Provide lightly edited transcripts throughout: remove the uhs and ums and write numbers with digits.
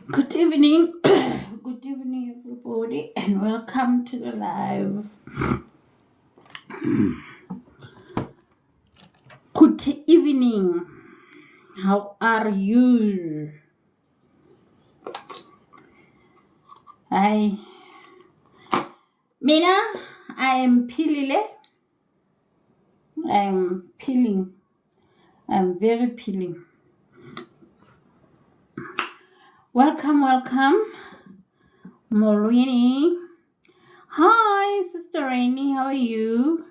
Good evening, good evening, everybody, and welcome to the live. Good evening. How are you? I Mina, I am peeling. I'm peeling. I'm very peeling. Welcome, Molweni. Hi, Sister Rainy. How are you?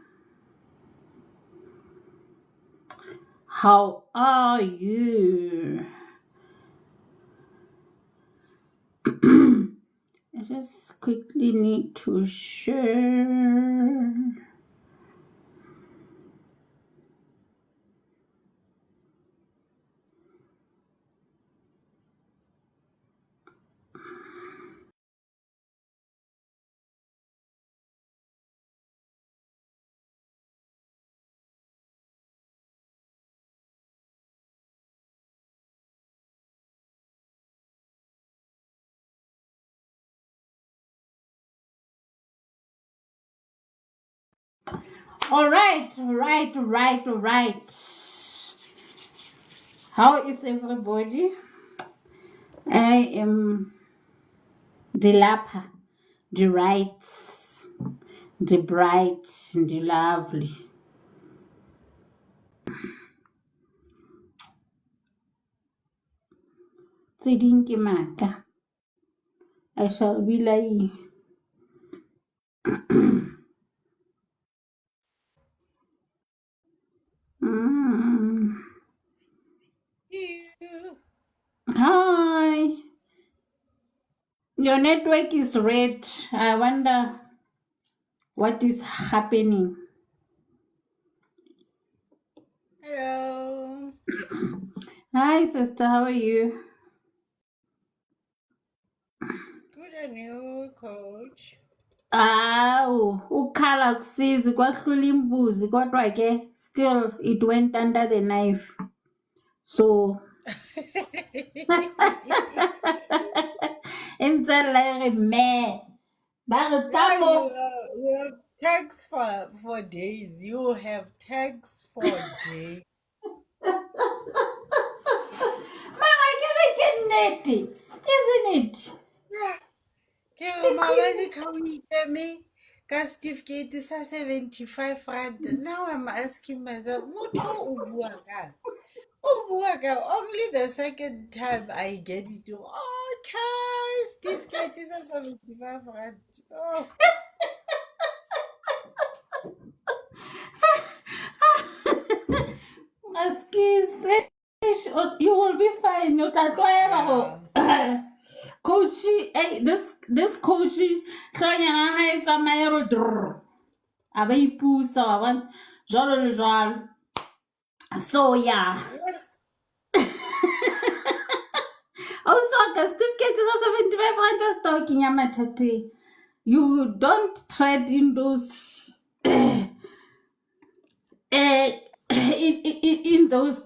How are you? I just quickly need to share. All right. How is everybody? I am the lapper, the right, the bright, the lovely. Tsidinki maka. I shall be like. Hi. Your network is red. I wonder what is happening. Hello. Hi, sister. How are you? Good on you, coach. Ukhala kusizi kwahlula imbuzi kodwa ke still it went under the knife. So instead like me. Yeah, you have tags for days. You have tags for days. Mama, get neti, isn't it? Yeah. Okay, Mama, can we tell me? Certificate is 75 rand. Now I'm asking myself, Muto Ubuaga. Ubuaga, only the second time I get it. Okay, certificate is 75 rand. Oh. Excuse. You will be fine. You can Yeah. coach. Hey, this coach. Kanya ha etsa maero drr. A ba ipusa wa bona. Jalo le jalo. So yeah. Also, certificate is 75 talking yamatati. You don't trade in those in those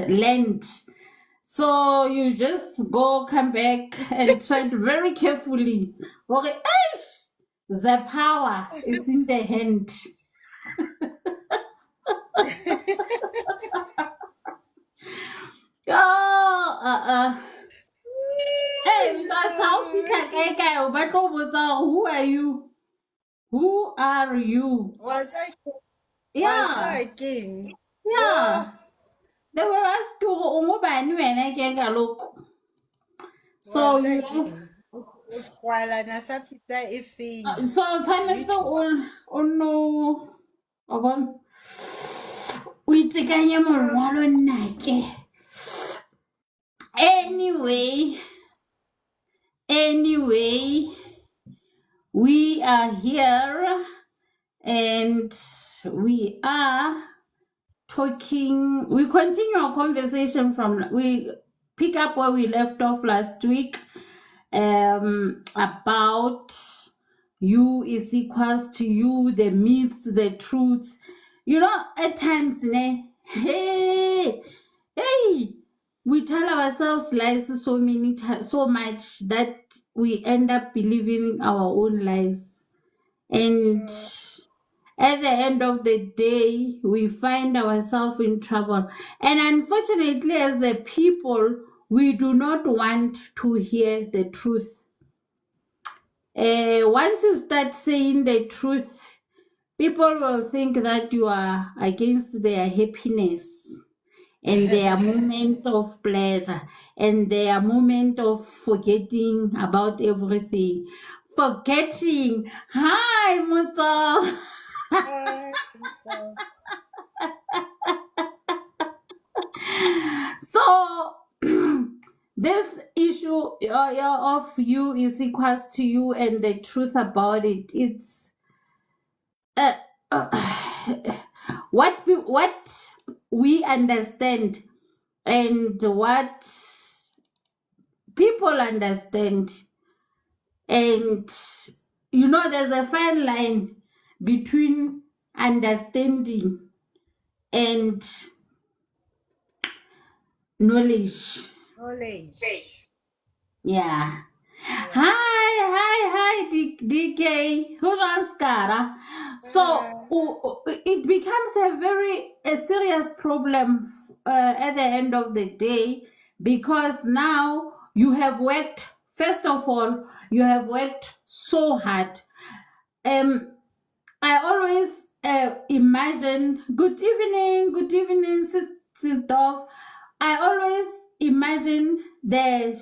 land. So you just go, come back, and trade very carefully. Okay, the power is in the hand. Oh, hey, because how people but who are you? Who are you? What's Yeah, again? yeah. They will ask you, umubani wena ke kaloku. So What's you again? Uskwala nasapita efeng. so tshwanetse Which o no o bona o itekanye morwalo nnake. Anyway, we are here and we are talking. We continue our conversation we pick up where we left off last week, about you is equals to you, the myths, the truths. You know, at times, hey, we tell ourselves lies so many times, so much that we end up believing our own lies. And at the end of the day, we find ourselves in trouble. And unfortunately, as the people, we do not want to hear the truth. Once you start saying the truth, people will think that you are against their happiness and their moment of pleasure and their moment of forgetting about everything. Forgetting. Hi, Mutso. So this issue of you is equals to you and the truth about it, it's what we understand and what people understand. And you know, there's a fine line between understanding and knowledge. Yeah. Hi, DK. Who's Oscar? So it becomes a serious problem at the end of the day, because now you have worked. First of all, you have worked so hard. I always imagine. Good evening, Sister. I always imagine the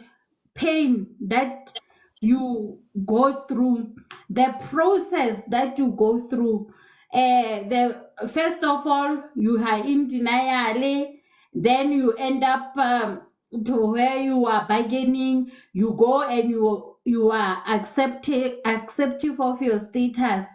pain that you go through, the process that you go through. The first of all, you are in denial, then you end up to where you are bargaining. You go and you are acceptive of your status.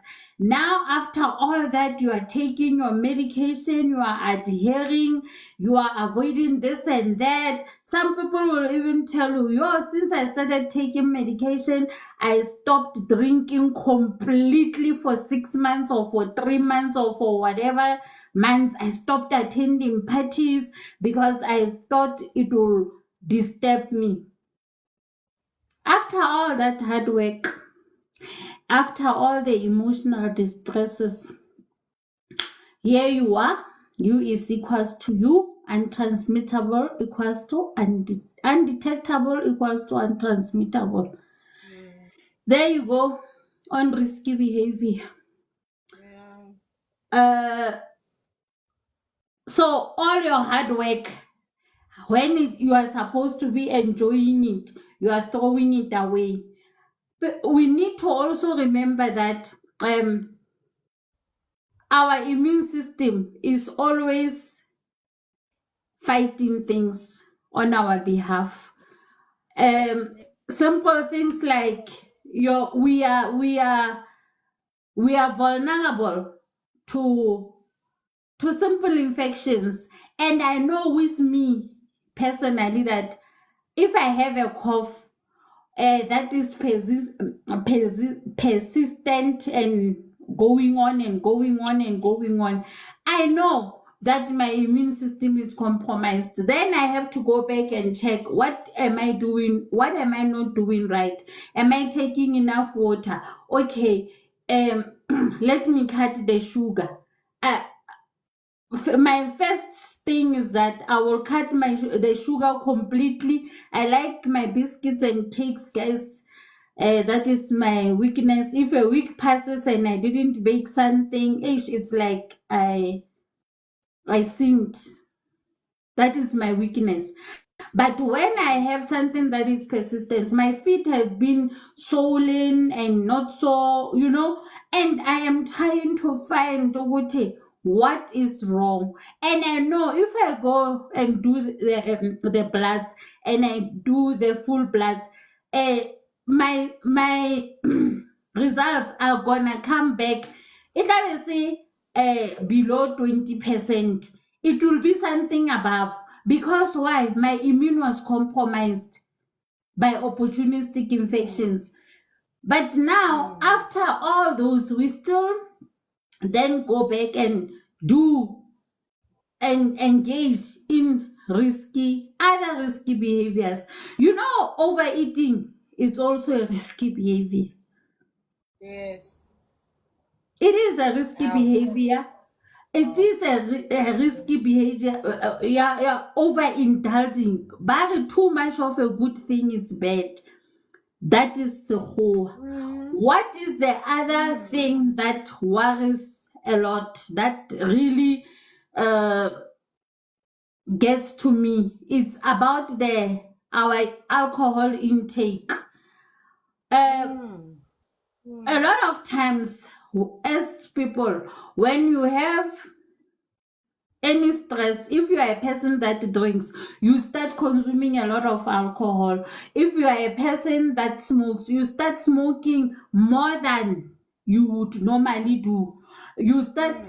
Now, after all that, you are taking your medication, you are adhering, you are avoiding this and that. Some people will even tell you, since I started taking medication, I stopped drinking completely for 6 months or for 3 months or for whatever months. I stopped attending parties because I thought it will disturb me. After all that hard work, after all the emotional distresses, here you are. You is equals to you, untransmittable equals to undetectable equals to untransmittable. There you go, on risky behavior. So all your hard work, when you are supposed to be enjoying it, you are throwing it away. But we need to also remember that our immune system is always fighting things on our behalf. Simple things like we are vulnerable to simple infections. And I know with me personally that if I have a cough that is persistent and going on and going on and going on, I know that my immune system is compromised. Then I have to go back and check, what am I doing? What am I not doing right? Am I taking enough water? Okay, let me cut the sugar. My first thing is that I will cut the sugar completely. I like my biscuits and cakes, guys. That is my weakness. If a week passes and I didn't bake something, it's like I sinned. That is my weakness. But when I have something that is persistent, my feet have been swollen and not so, and I am trying to find what is wrong. And I know if I go and do the bloods and I do the full bloods, my results are gonna come back. If I say below 20%, it will be something above. Because why? My immune was compromised by opportunistic infections. But now, after all those, we still then go back and do and engage in other risky behaviors. Overeating is also a risky behavior. Yes. It is a risky behavior. It is a risky behavior. Overindulging. But too much of a good thing is bad. That is the whole. What is the other thing that worries a lot, that really gets to me? It's about our alcohol intake. A lot of times, as people, when you have any stress, if you are a person that drinks, you start consuming a lot of alcohol. If you are a person that smokes, you start smoking more than you would normally do. You start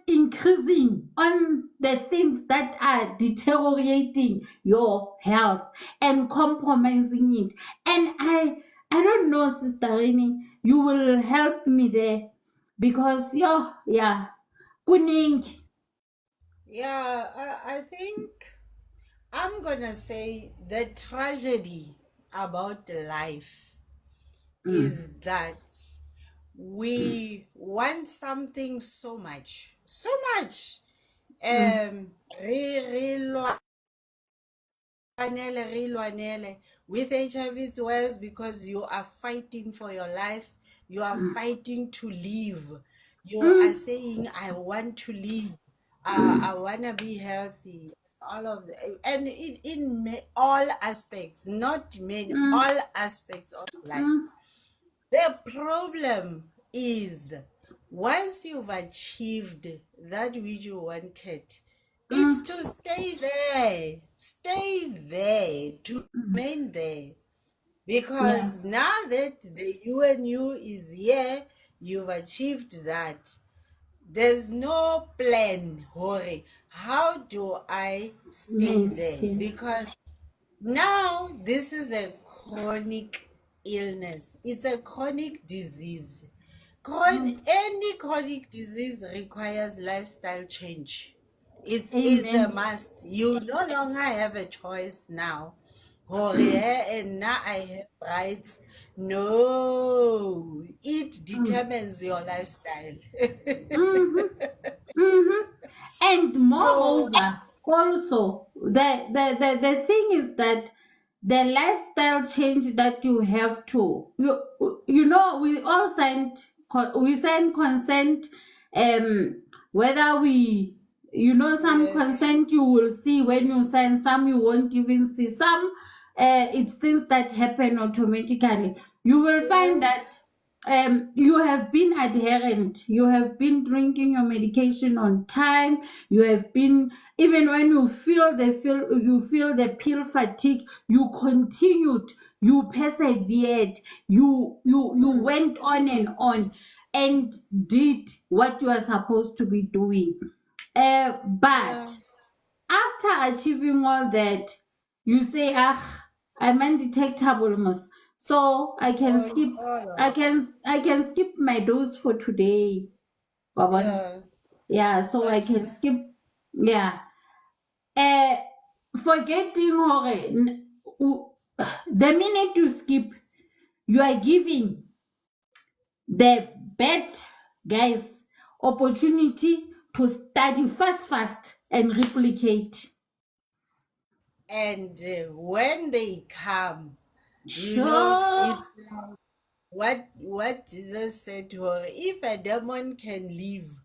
increasing on the things that are deteriorating your health and compromising it. And I don't know, Sister Reni, you will help me there, because kuning. Yeah, I think I'm gonna say the tragedy about life is that we want something so much. Re lwanele. With HIV it's worse because you are fighting for your life. You are fighting to live. You are saying, I want to live. I want to be healthy. All of the, and all aspects, not many, all aspects of life. The problem is, once you've achieved that which you wanted, it's to stay there, to remain there. Because now that the UNU is here, you've achieved that. There's no plan, Hori. How do I stay there? Because now this is a chronic illness. It's a chronic disease. Any chronic disease requires lifestyle change. It's a must. You no longer have a choice now. And now I have rights. No, it determines your lifestyle. And moreover, also, the thing is that the lifestyle change that you have to, we all signed consent, whether some consent you will see when you sign, some you won't even see, some it's things that happen automatically. You will find that you have been adherent, you have been drinking your medication on time, you have been, even when you feel the pill fatigue, you continued, you persevered, you went on and did what you are supposed to be doing. Yeah. But after achieving all that, you say, ah, I'm undetectable, mos. So I can skip, All I can skip my dose for today. Babon. yeah, Yeah, so I that's can skip. Yeah. Uh, Forgetting hore, the minute you skip, you are giving the bad guys opportunity to study fast and replicate. and when they come, it's Sure. what Jesus said to her, if a demon can leave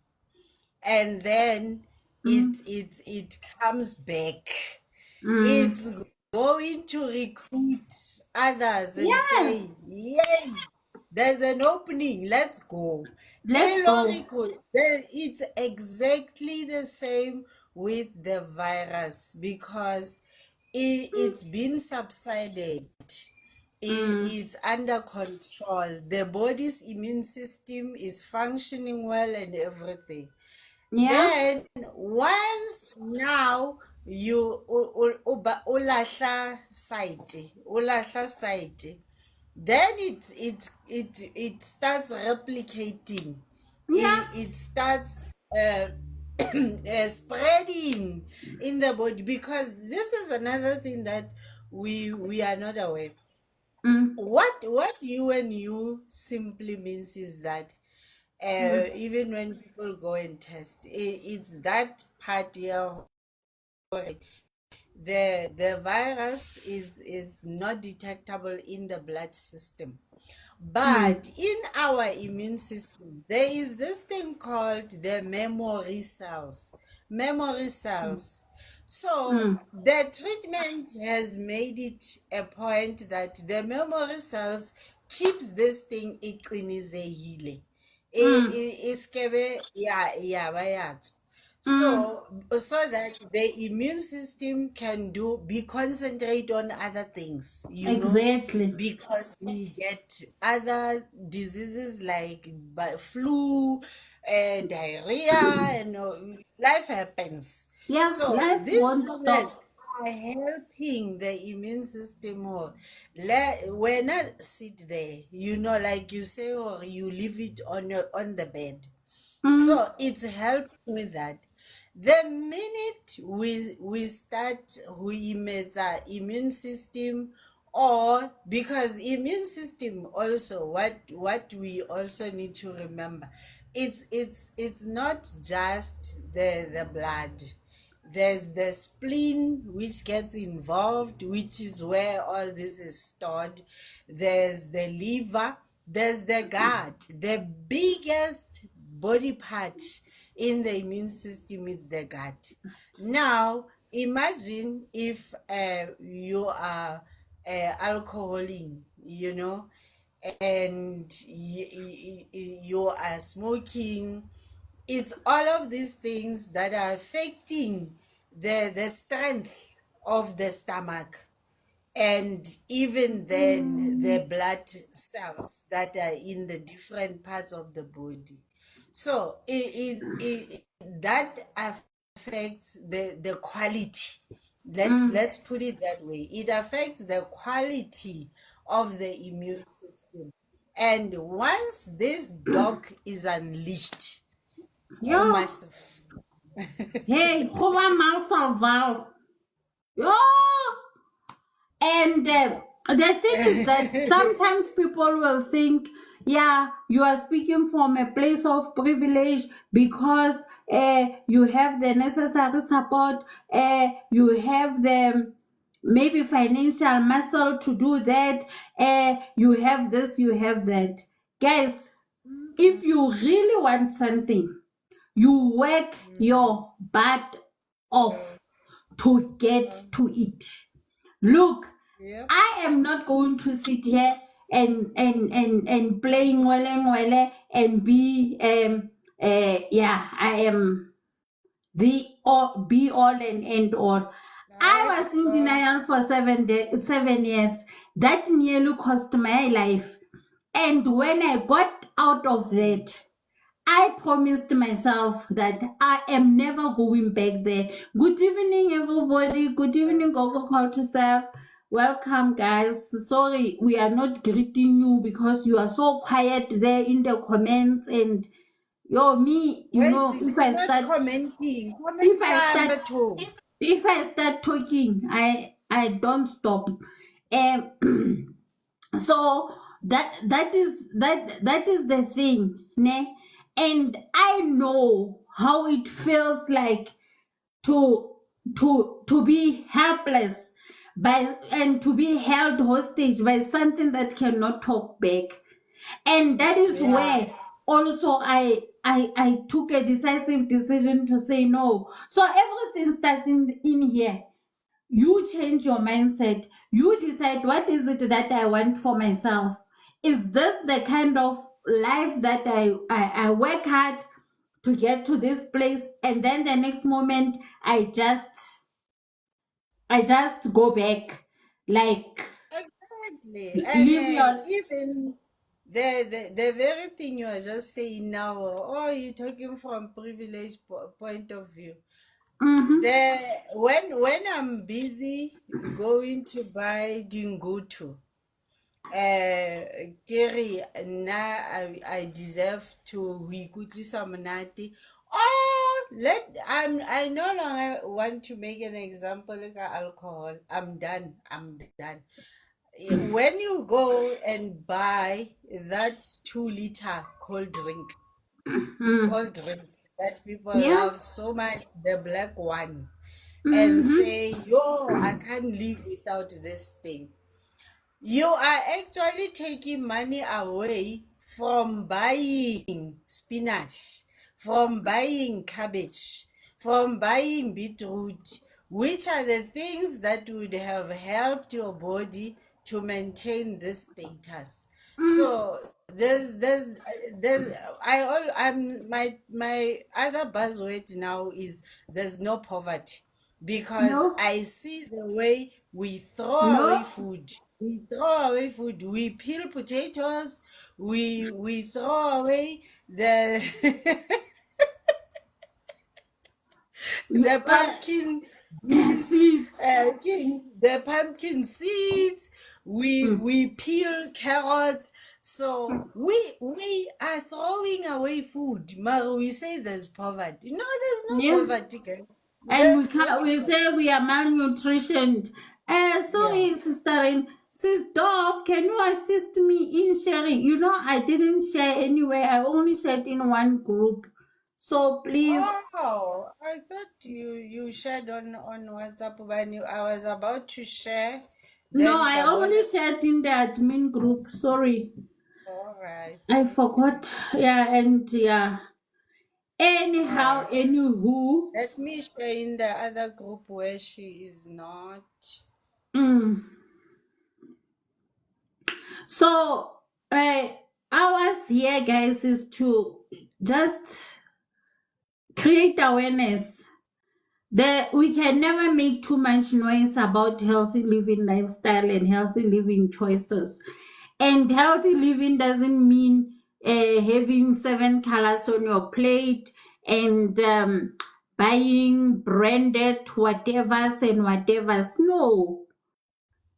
and then it comes back, Mm. it's going to recruit others and Yes, say, yay, there's an opening, let's go. let's go. It's exactly the same with the virus because it's been subsided. Mm. It's under control. The body's immune system is functioning well and everything. Yeah. Then once now you ulahla site, then it starts replicating. Yeah. It starts spreading in the body because this is another thing that we are not aware. Mm. What you and you simply means is that Mm. even when people go and test, it's that part here where the virus is not detectable in the blood system. Mm. But in our immune system, there is this thing called the memory cells. Memory cells. So Mm. the treatment has made it a point that the memory cells keeps this thing iqinizehile. Mm. Iskebe ya bayatsho. Mm. So that the immune system can be concentrate on other things, Exactly. because we get other diseases like flu, diarrhea, and life happens. Yeah, So life these won't tablets stop. are helping the immune system more. When I sit there, like you say, or you leave it on the bed. Mm. So it helps with that. The minute we start we our immune system, or because immune system also, what we also need to remember, it's not just the blood. There's the spleen which gets involved, which is where all this is stored. There's the liver, there's the gut. The biggest body part in the immune system is the gut. Now, imagine if you are alcoholic, and you are smoking. It's all of these things that are affecting the strength of the stomach, and even then the blood cells that are in the different parts of the body. So that affects the quality. Mm. Let's put it that way. It affects the quality of the immune system. And once this dog is unleashed, oh, Yo. massive. Hey, Juan Mal Salval. Yo. And the thing is that sometimes people will think, yeah, you are speaking from a place of privilege because you have the necessary support, you have the maybe financial muscle to do that, you have this, you have that. Guys, if you really want something, you work your butt off to get to it. Look, Yep. I am not going to sit here and playing well and be yeah, I am the all, be all and end all. I was in denial for 7 years. That nearly cost my life. And when I got out of that, I promised myself that I am never going back there. Good evening, everybody. Good evening, Gogo Culture Staff. Welcome, guys. Sorry, we are not greeting you because you are so quiet there in the comments. And me, you Wait, know, I'm not commenting. Comment if I start, Batho. if I start talking, I don't stop. So that is the thing, ne? And I know how it feels like to to be helpless by and to be held hostage by something that cannot talk back. And that is Yeah. where also I took a decisive decision to say no. So everything starts in here. You change your mindset. You decide, what is it that I want for myself? Is this the kind of life that I work hard to get to this place, and then the next moment I just go back, like Exactly. leave And your even the very thing you are just saying now, oh, you're talking from privilege point of view. Mhm. When I'm busy going to buy dingutu, Kerry, now I deserve to ikutlisa monate. Oh, I no longer want to make an example like alcohol. I'm done. I'm done. When you go and buy that 2 liter Mm. cold drink that people Yeah. love so much, the black one, and Mhm. say, yo, I can't live without this thing. You are actually taking money away from buying spinach, from buying cabbage, from buying beetroot, which are the things that would have helped your body to maintain this status. Mm. So there's I'm my other buzzword now is there's no poverty, because No. I see the way we throw away No. food. We throw away food. We peel potatoes. We throw away the You, the pumpkin beans, seeds. the pumpkin seeds. Mm. We peel carrots. So we are throwing away food. But we say there's poverty. No, there's no Yeah. poverty, guys. And we There's no can't, we say we are malnutritioned. yeah. Sorry, Sister Sis Dove, can you assist me in sharing? You know, I didn't share anywhere. I only shared in one group. So please. Oh, I thought you shared on WhatsApp when I was about to share. No, Then I Gabon. only shared in the admin group. Sorry. All right. I forgot. Yeah, and yeah. All Anyhow, right. anywho. Let me share in the other group where she is not. Mm. So, ours here, guys, is to just create awareness that we can never make too much noise about healthy living lifestyle and healthy living choices. And healthy living doesn't mean having 7 colors on your plate and buying branded whatevers and whatevers. No,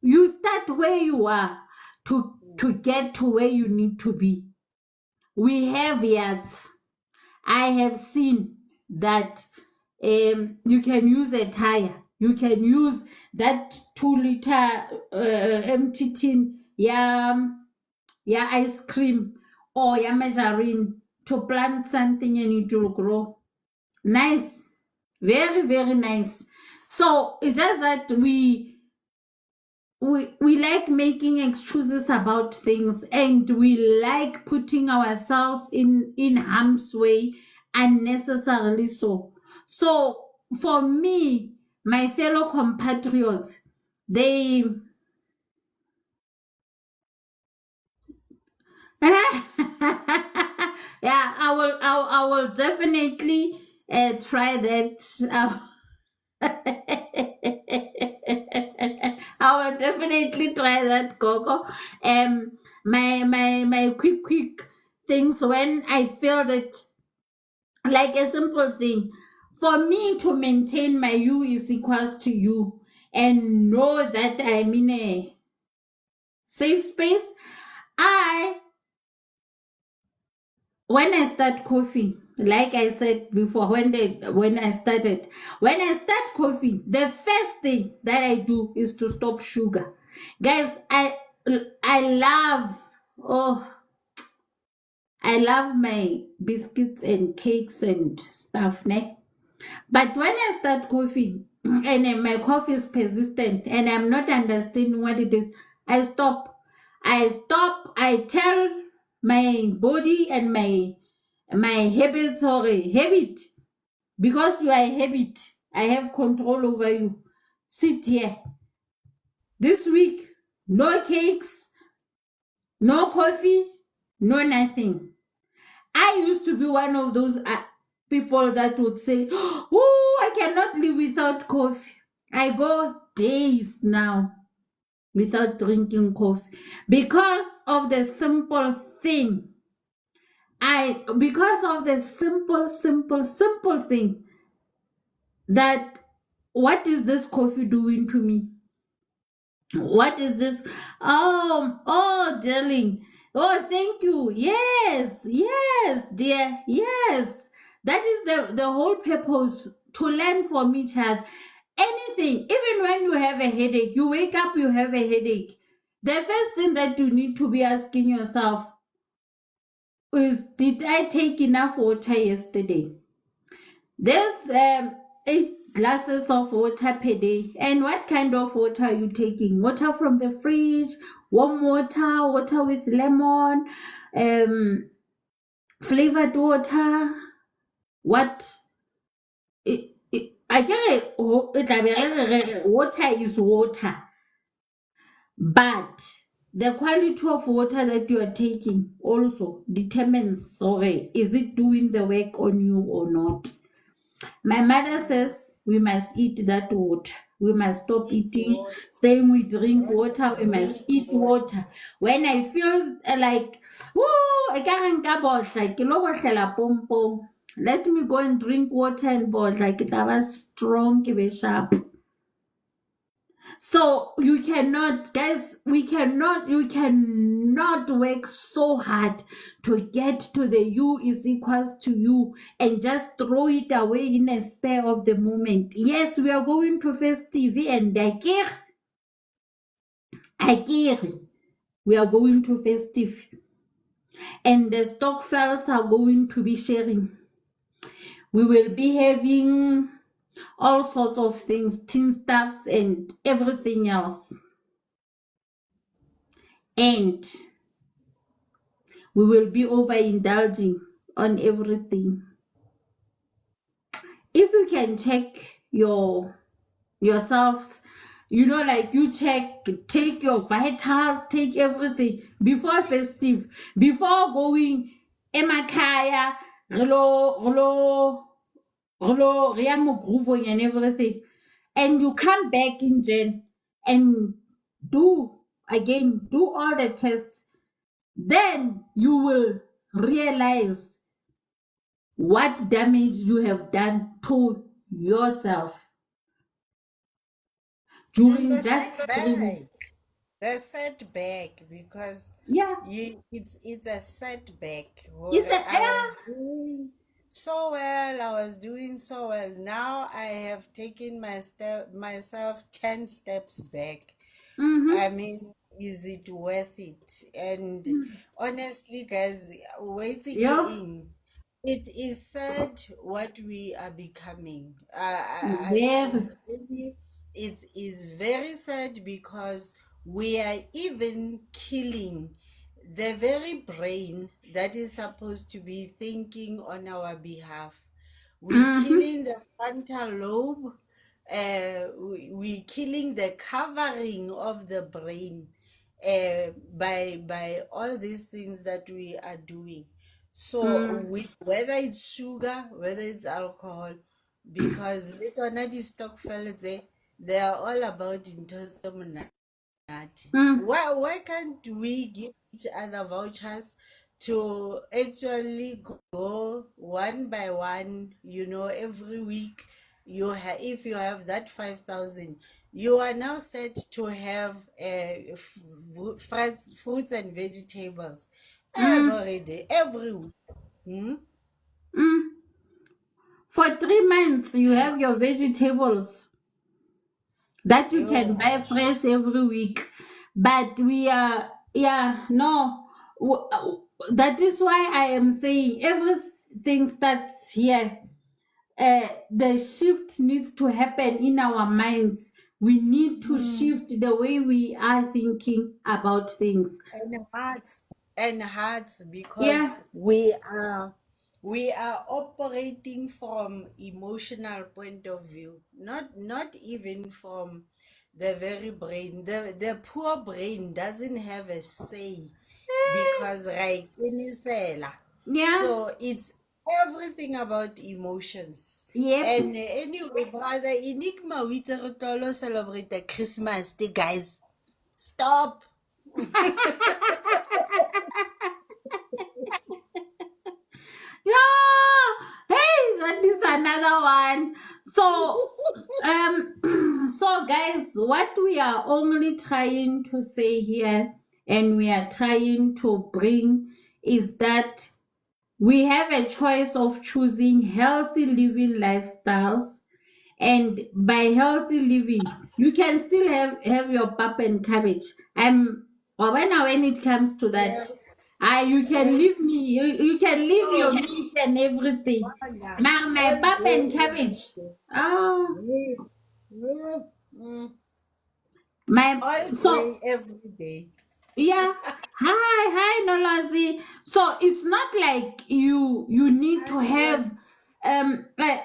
you start where you are to get to where you need to be. We have yards. I have seen that you can use a tire. You can use that 2 liter empty tin, yeah, ice cream or yeah, margarine to plant something and it will grow. Nice, very very nice. So it's just that we like making excuses about things, and we like putting ourselves in harm's way unnecessarily. So for me, my fellow compatriots, they Yeah, I will definitely try that. I will definitely try that, Coco. My quick things when I feel that, like a simple thing, for me to maintain my U is equals to you and know that I'm in a safe space. I When I start coughing, like I said before, when I start coughing, the first thing that I do is to stop sugar. Guys, I love, oh, I love my biscuits and cakes and stuff, ne? But when I start coughing and then my cough is persistent and I'm not understanding what it is, I stop. I tell my body and my habits or a habit, because you are a habit. I have control over you. Sit here. This week, no cakes, no coffee, no nothing. I used to be one of those people that would say, "Oh, I cannot live without coffee." I go days now without drinking coffee because of the simple thing. Because of the simple thing that, what is this coffee doing to me? What is this? Oh, darling. Oh, thank you. Yes, dear. Yes. That is the whole purpose, to learn from each other. Anything, even when you have a headache, you wake up, you have a headache. The first thing that you need to be asking yourself is, did I take enough water yesterday? There's 8 glasses of water per day. And what kind of water are you taking? Water from the fridge, warm water, water with lemon, flavored water. What? I get water is water, but the quality of water that you are taking also determines, okay, is it doing the work on you or not? My mother says we must eat that water. We must stop eating, saying we drink water, we must eat water. When I feel like, woo, I can't like pom. Let me go and drink water and board like it was strong, ke be sharp. So you cannot, guys, you cannot work so hard to get to the U is equals to you and just throw it away in a spare of the moment. Yes, we are going to festive and we are going to festive and the stock fellas are going to be sharing. We will be having all sorts of things, tin stuffs and everything else. And we will be overindulging on everything. If you can check yourselves, like you take your vitals, take everything before festive, before going emakhaya, and everything, and you come back in Jan and do all the tests, then you will realize what damage you have done to yourself And during the that 3 setback, weeks. the setback, because Yeah, it's a setback. it's a I was doing so well. I was doing so well. Now I have taken myself 10 steps back. I mm-hmm. mean, is it worth it? And honestly, guys, waiting Yeah, in, it is sad what we are becoming. very. Really, it is very sad because we are even killing the very brain that is supposed to be thinking on our behalf. We're Mm-hmm. killing the frontal lobe. We're killing the covering of the brain. by all these things that we are doing. So with whether it's sugar, whether it's alcohol, because it's already stokvel they are all about into Mm, why can't we give each other vouchers to actually go one by one, every week if you have that 5,000, you are now set to have fruits and vegetables mm, every day, every week. Hmm? mm. For 3 months, you have your vegetables that you can Yo. buy fresh every week. But we are, yeah, no. That is why I am saying everything starts here. The shift needs to happen in our minds. We need to shift the way we are thinking about things. And hearts because Yeah, we are operating from emotional point of view, not even from the very brain. The poor brain doesn't have a say because right yeah, so it's everything about emotions. yep. And anyway, brother Enigma, we celebrate the Christmas day, guys. Stop. Yeah, hey, that is another one. So, so guys, what we are only trying to say here and we are trying to bring is that we have a choice of choosing healthy living lifestyles. And by healthy living, you can still have your pap and cabbage. Or when it comes to that, Yes. you can Eh, leave me. You can leave your oh, meat and everything. Wanda, My all pap and day, cabbage. every day. Oh, Mm, mm, mm. my All so day, every day. yeah. Hi, Nolazi. So it's not like you need I to was have like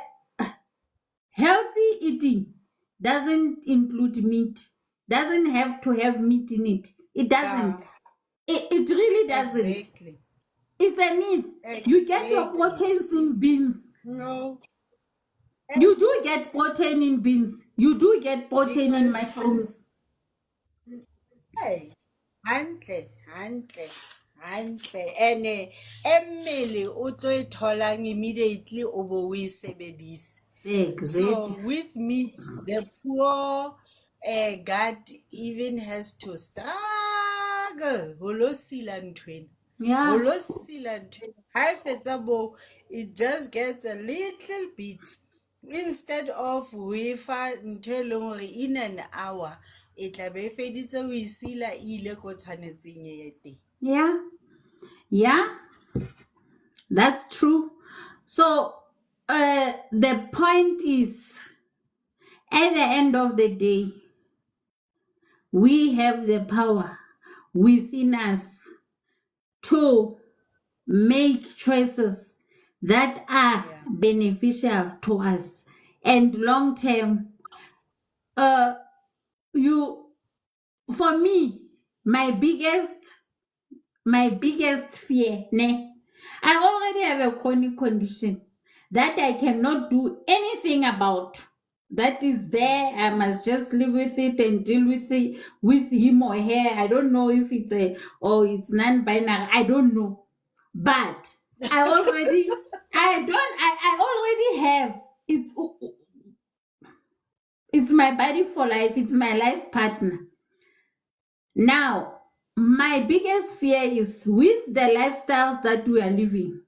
healthy eating doesn't include meat, doesn't have to have meat in it. It doesn't. yeah, It really doesn't. exactly. It's a myth. You get your Exactly. proteins in beans. No, You do every get protein in beans. You do get protein in because mushrooms. hey, hantle, hantle, hantle. And emmele o tlo e tholang immediately o bo o e sebedise. So Exactly. with meat, the poor gut even has to struggle. Holo sila ntwena. Yeah. Holo sila ntwena. Ha e fetsa moo, it just gets a little bit. Instead of we fa ntho e leng hore in an hour, e tla be e feditse ho e sila e ile ko tshwanetseng e ye teng. Yeah. Yeah. That's true. So the point is, at the end of the day, we have the power within us to make choices that are Yeah. beneficial to us and long term. You For me, my biggest fear, ne, I already have a chronic condition that I cannot do anything about. That is there. I must just live with it and deal with it with him or her. I don't know if it's non-binary. I don't know. But I already have it's my body for life. It's my life partner. Now, my biggest fear is with the lifestyles that we are living,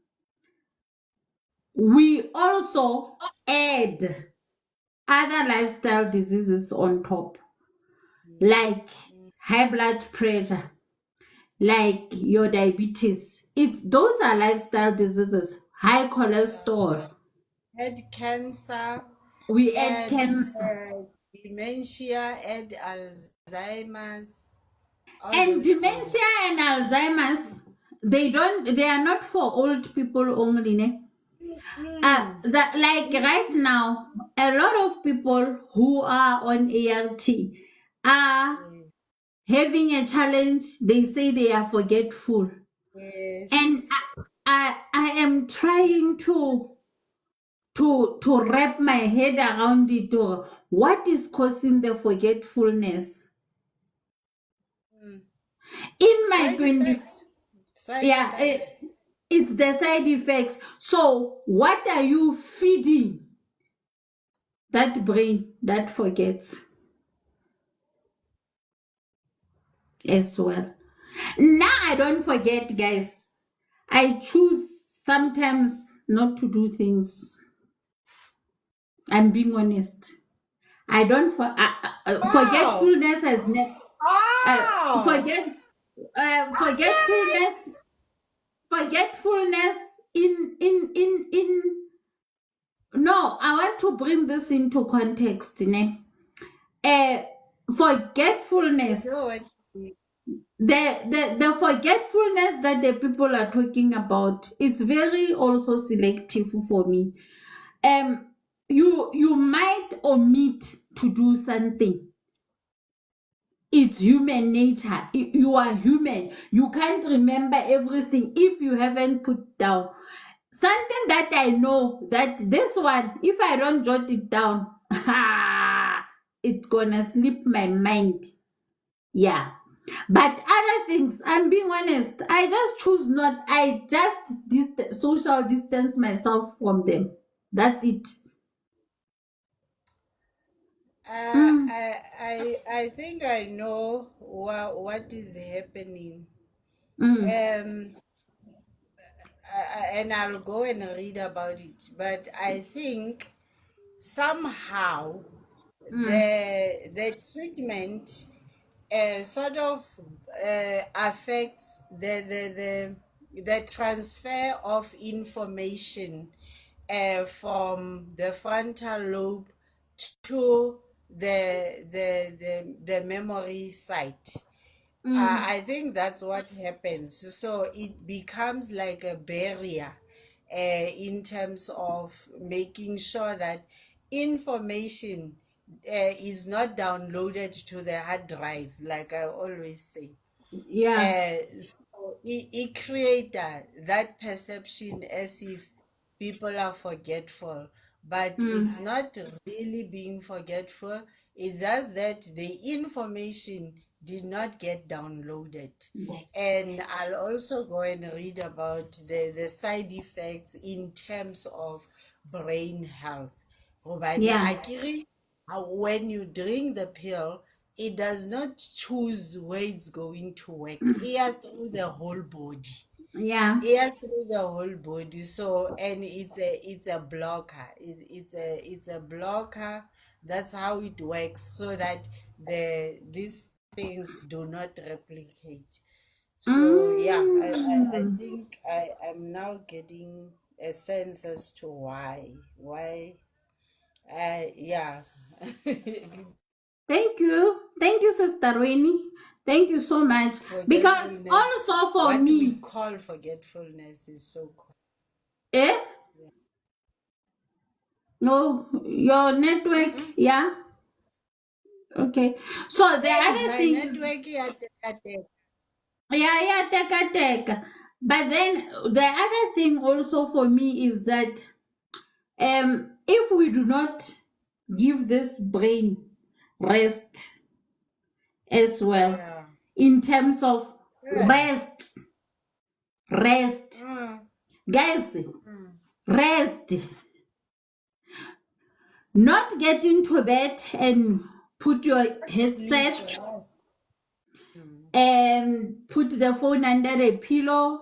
we also add other lifestyle diseases on top, like high blood pressure, like your diabetes. Those are lifestyle diseases, high cholesterol. Head cancer, We add add cancer. dementia, add Alzheimer's, all And those things. dementia and Alzheimer's, they are not for old people only, ne? Mm. That like right now, a lot of people who are on ART are Yeah. having a challenge, they say they are forgetful. And Yes. I am trying to wrap my head around it. Or what is causing the forgetfulness? Mm. In my Side 20, effects. Side yeah, effects. it's the side effects. So what are you feeding that brain that forgets as well? Now I don't forget, guys. I choose sometimes not to do things. I'm being honest. I don't Oh. forgetfulness has never Oh. forget Okay. forgetfulness in no, I want to bring this into context, ne? Uh, I forgetfulness, know what you mean. the forgetfulness that the people are talking about, it's very also selective for me. You might omit to do something. It's human nature. You are human. You can't remember everything if you haven't put down something that I know that this one, if I don't jot it down, it's gonna slip my mind. Yeah. But other things, I'm being honest, I just choose not. I just social distance myself from them. That's it. Mm, I think I know what is happening. mm, Um, and I'll go and read about it. But I think somehow mm, the treatment sort of affects the transfer of information from the frontal lobe to the memory site. mm. I think that's what happens. So it becomes like a barrier in terms of making sure that information is not downloaded to the hard drive, like I always say. Yeah. So it creates that perception as if people are forgetful, but it's Mm, not really being forgetful. It's just that the information did not get downloaded. And I'll also go and read about the side effects in terms of brain health. Hobane yeah. akere, when you drink the pill, it does not choose where it's going to work. It through the whole body. Yeah. It through the whole body. So and it's a blocker. It's a blocker. That's how it works, so that these things do not replicate. So yeah, I Mm. think I am now getting a sense as to why yeah. Thank you. Thank you, Sister Winnie. Thank you so much. Because Forgetfulness, also for what we me, call forgetfulness is so cool. eh? No, your network, Mm-mm. yeah? Okay. So the Hey, other my thing is, network at the yeah, teka. But then the other thing also for me is that if we do not give this brain rest as well, yeah. in terms of Yeah. rest, Mm, guys, mm. rest, not get into bed and put your Not sleep, headset rest. Mm. and put the phone under a pillow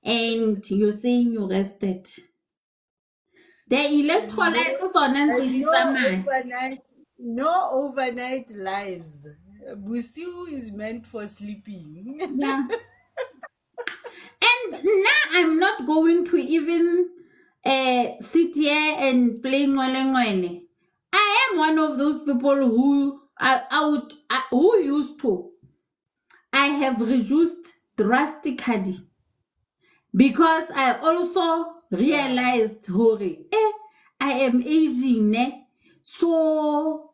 and you're saying you rested. The And electrolytes tsona ntse and di tsamaya. no overnight lives. Busiu is meant for sleeping. Yeah. And now I'm not going to even sit here and play ngwele. I am one of those people who who used to. I have reduced drastically because I also Yeah. realized, hore, I am aging, so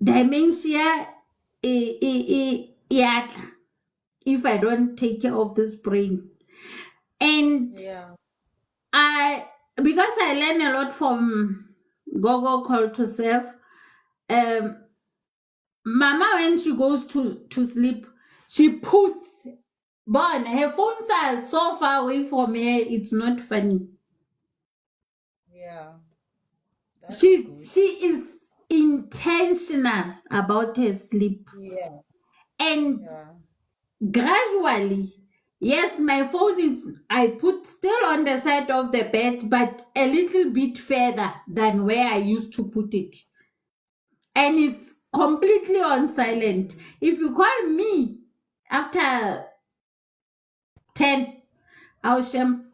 dementia yatla if I don't take care of this brain. And Yeah. because I learn a lot from Gogo Call to Serve, um, Mama, when she goes to sleep, she puts, but her phones are so far away from her, it's not funny. Yeah. That's She good. she is intentional about her sleep. Yeah. And Yeah. gradually, yes, my phone is I put still on the side of the bed, but a little bit further than where I used to put it. And it's completely on silent. If you call me after 10, I'll shame.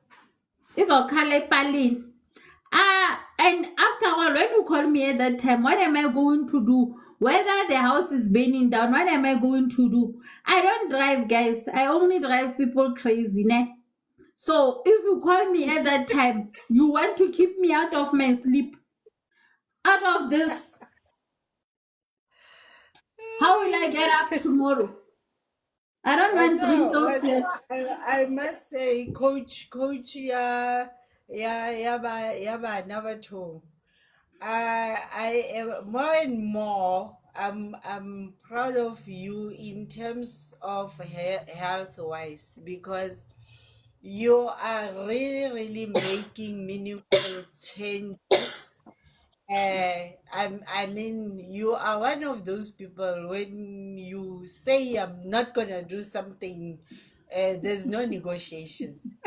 It's okay, Palin. And after all, when you call me at that time, what am I going to do? Whether the house is burning down, what am I going to do? I don't drive, guys. I only drive people crazy, ne? So if you call me at that time, you want to keep me out of my sleep, out of this. How will I get up tomorrow? I don't want wrinkles yet. I must say, coach, yeah, yeah, never told. I am more and more. I'm proud of you in terms of health wise because you are really making meaningful changes. I mean, you are one of those people when you say I'm not gonna do something, there's no negotiations.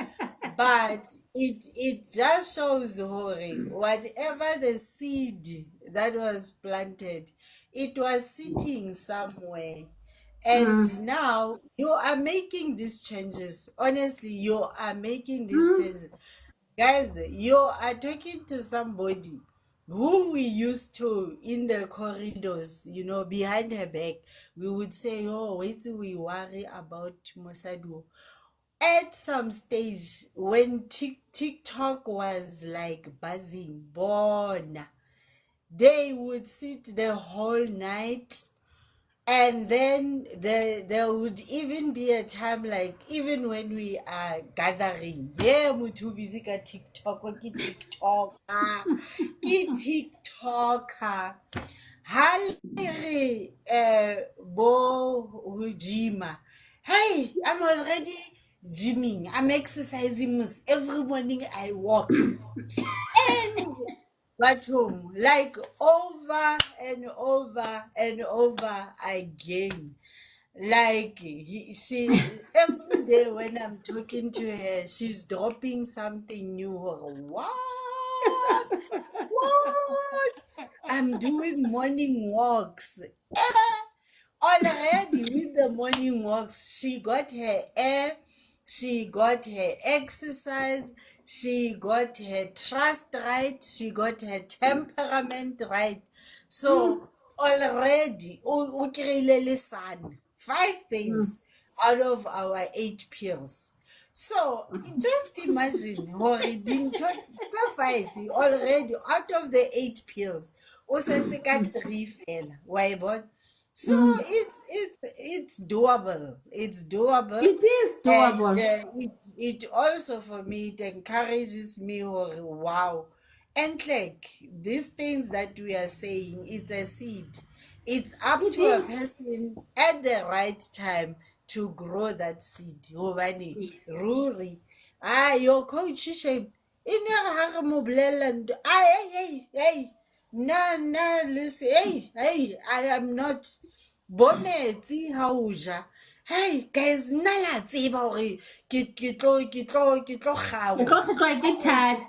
But it just shows, Hori, whatever the seed that was planted, it was sitting somewhere. And Mm. now you are making these changes. Honestly, you are making these Mm. changes. Guys, you are talking to somebody who we used to in the corridors, behind her back. We would say, oh, wait till we worry about Mosadu. At some stage, when TikTok was like buzzing, born, they would sit the whole night, and then there would even be a time, like even when we are gathering, yeah, mutu busy ka TikTok, ke TikTok, ke TikToker. Ha le re bo ho gyma. Hey, I'm already gymming. I'm exercising every morning I walk. And but like over and over and over again. Like she every day when I'm talking to her, she's dropping something new. What? What? I'm doing morning walks. Already with the morning walks, she got her air, she got her exercise, she got her trust right, she got her temperament right. So already, o kry-ile le sun, 5 things out of our 8 pills. So just imagine, hore dintho tse 5 already out of the 8 pills, o setse ka 3 fela, wa e bona? So Mm. it's doable. It's doable, It is and doable. it also for me it encourages me. Or wow, and like these things that we are saying, it's a seed. It's up It to a is. person at the right time to grow that seed. Hobane ruri, your coach shape. In your mo bolella ntho, hey, na listen, hey, I am not bo metsi ha o ja. Hey guys, nna la tseba hore ke tlo Ke kgawa. tlo kgotlwa ke thabe.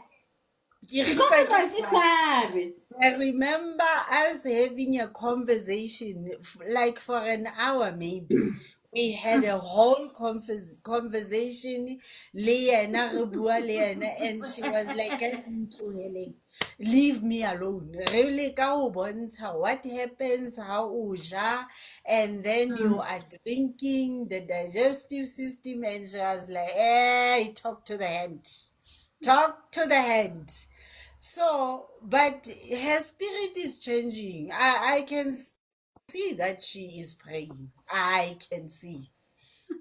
Ke Ke tlo kgitlwa ke kgotlwa ke thaba. thabe. I remember us having a conversation, like for an hour maybe. We had a whole conversation, le yena re bua le yena, and she was like, guys, ntloheleng, leave me alone. Really ka ho bontsha what happens, how o ja, and then you are drinking the digestive system, and she was like, hey, talk to the hand. Talk to the hand. So, but her spirit is changing. I can see that she is praying. I can see.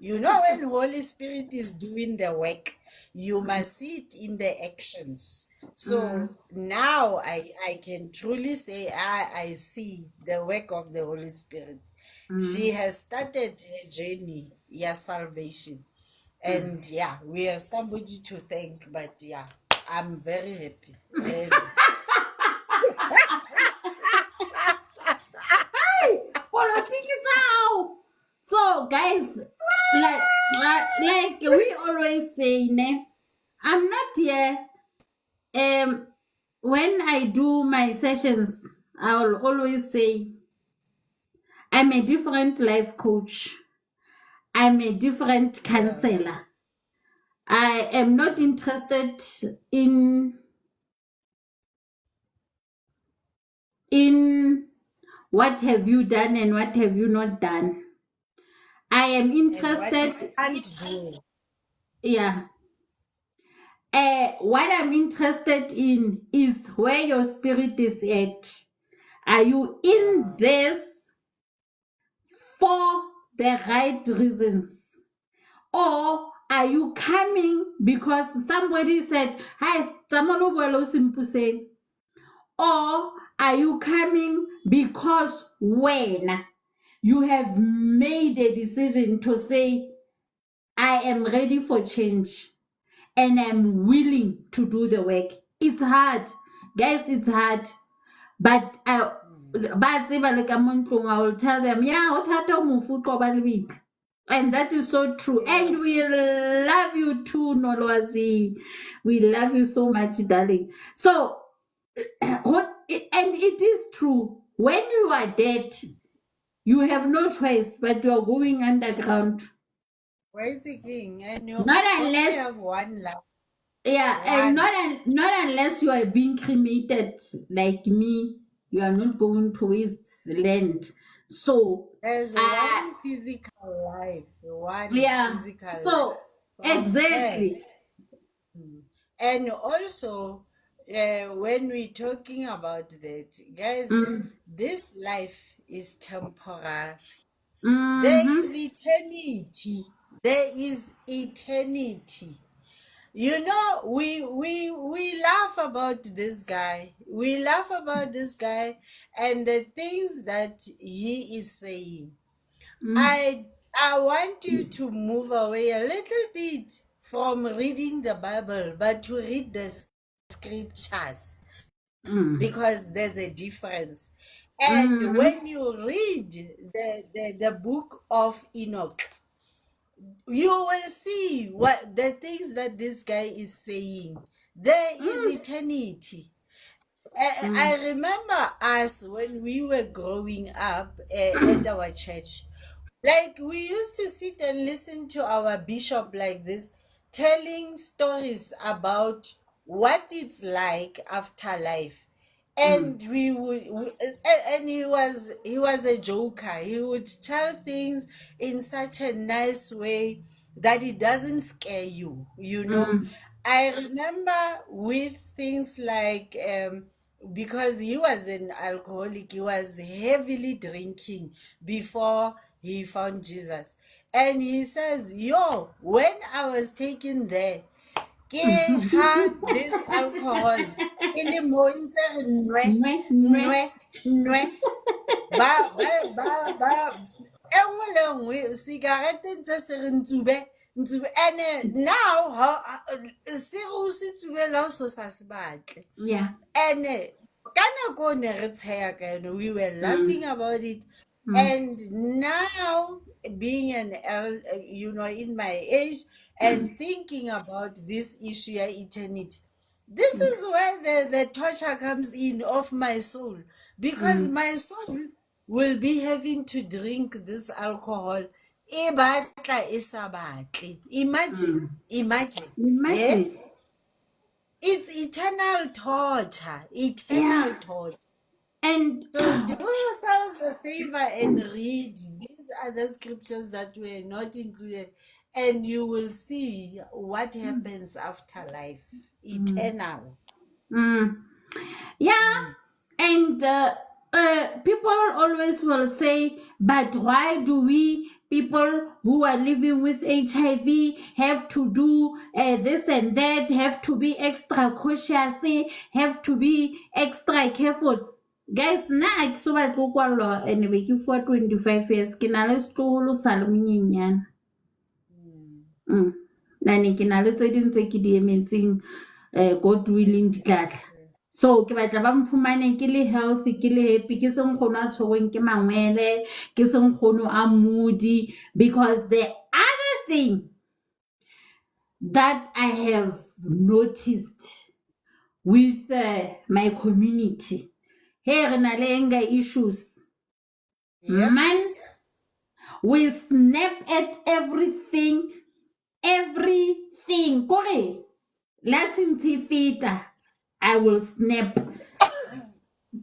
You know, when Holy Spirit is doing the work, you must see it in the actions. So now I can truly say I see the work of the Holy Spirit. She has started her journey, salvation. And yeah, we have somebody to thank, but yeah, I'm very happy. Really. Politics out. So guys, like we always say, ne, I'm not here. When I do my sessions, I'll always say I'm a different life coach. I'm a different counselor. I am not interested in what have you done and what have you not done. I am And what you interested, can't do. yeah. What I'm interested in is where your spirit is at. Are you in this for the right reasons? Or are you coming because somebody said, hi, Tsamalo Bwelo Simpuseng? Or are you coming because when you have made a decision to say, I am ready for change and I'm willing to do the work? It's hard. Guys, it's hard. But I will tell them, yeah, and that is so true. Yeah. And we love you too, Nolowazi. We love you so much, darling. So, and it is true. When you are dead, you have no choice, but you are going underground. Where's the king? And you Not only unless, have one life. yeah, and One. not unless you are being cremated like me. You are not going to waste land. So, There's one physical life, one yeah. physical life. So, From there, exactly. and also, when we're talking about that, guys, this life is temporary. There Mm-hmm. is eternity. There is eternity. You know, we laugh about this guy. We laugh about this guy and the things that he is saying. I want you to move away a little bit from reading the Bible, but to read the scriptures because there's a difference. And when you read the book of Enoch, you will see what the things that this guy is saying. There is eternity. I remember us when we were growing up at our church. Like we used to sit and listen to our bishop like this, telling stories about what it's like after life. And and he was a joker. He would tell things in such a nice way that it doesn't scare you, you know. I remember with things like because he was an alcoholic, he was heavily drinking before he found Jesus. And he says, yo, when I was taken there, ke ha this alcohol e le mo ntse re nwe nwe ba e nngwe le nngwe cigarette ntse se re ntube ene now se go se tsubela o so sa se batle Yeah. ene ka nako o ne re tsheya ka yone we were laughing about it and now being you know, in my age and thinking about this issue of eternity, this is where the torture comes in of my soul because my soul will be having to drink this alcohol. E batla e sa batle. Imagine yeah, Imagine. it's eternal torture, Yeah. torture. And So do yourselves a favor and read these other scriptures that were not included, and you will see what happens after life. Eternal. yeah, and people always will say, but why do we people who are living with HIV have to do this and that, have to be extra cautious, have to be extra careful? Guys, na a ke so batle go kwalwa and be ke for 25 years ke na le setloholo sa le monyenyana. Nane ke na le tse ding tse ke di emetseng God willing di tlatla. So ke batla ba mphumane ke le healthy, ke le happy, ke seng kgono a tshwerweng ke mangwele, ke seng kgono a moody, because the other thing that I have noticed with my community, hey, re na le anger issues. Yep. Man, we snap at everything. Kore, let's intifita. I will snap.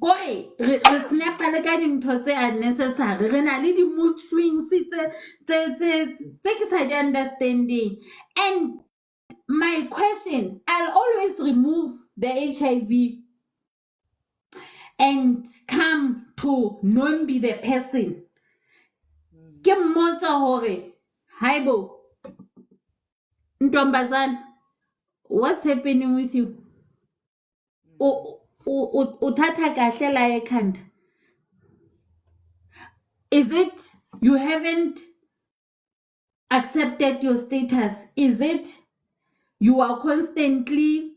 Kore, re snap le ka dintho tse unnecessary. Re na le di mood swings tse ke sa di understanding. And my question, I'll always remove the HIV and come to non be the person. Ke mmotsa hore, haibo, Ntombazana, what's happening with you? Uthatha kahle la ekhanda. Is it you haven't accepted your status? Is it you are constantly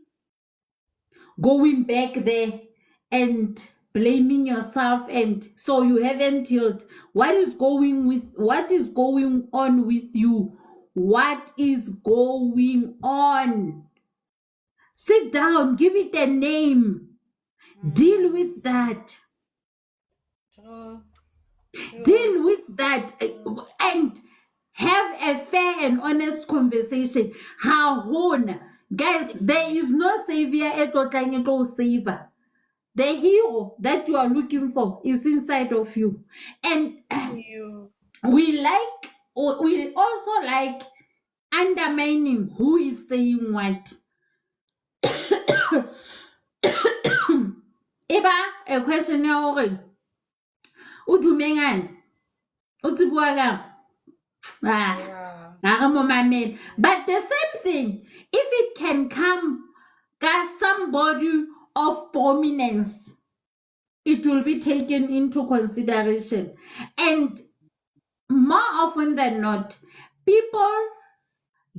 going back there and blaming yourself, and so you haven't healed? What is going on with you? What is going on? Sit down, give it a name. Deal with that. True. Deal with that and have a fair and honest conversation. Guys, there is no savior saver. The hero that you are looking for is inside of you. And we also like undermining who is saying what. Eba a question ya hore o dumengane o tsebua ka but the same thing, if it can come as somebody of prominence, it will be taken into consideration. And more often than not, people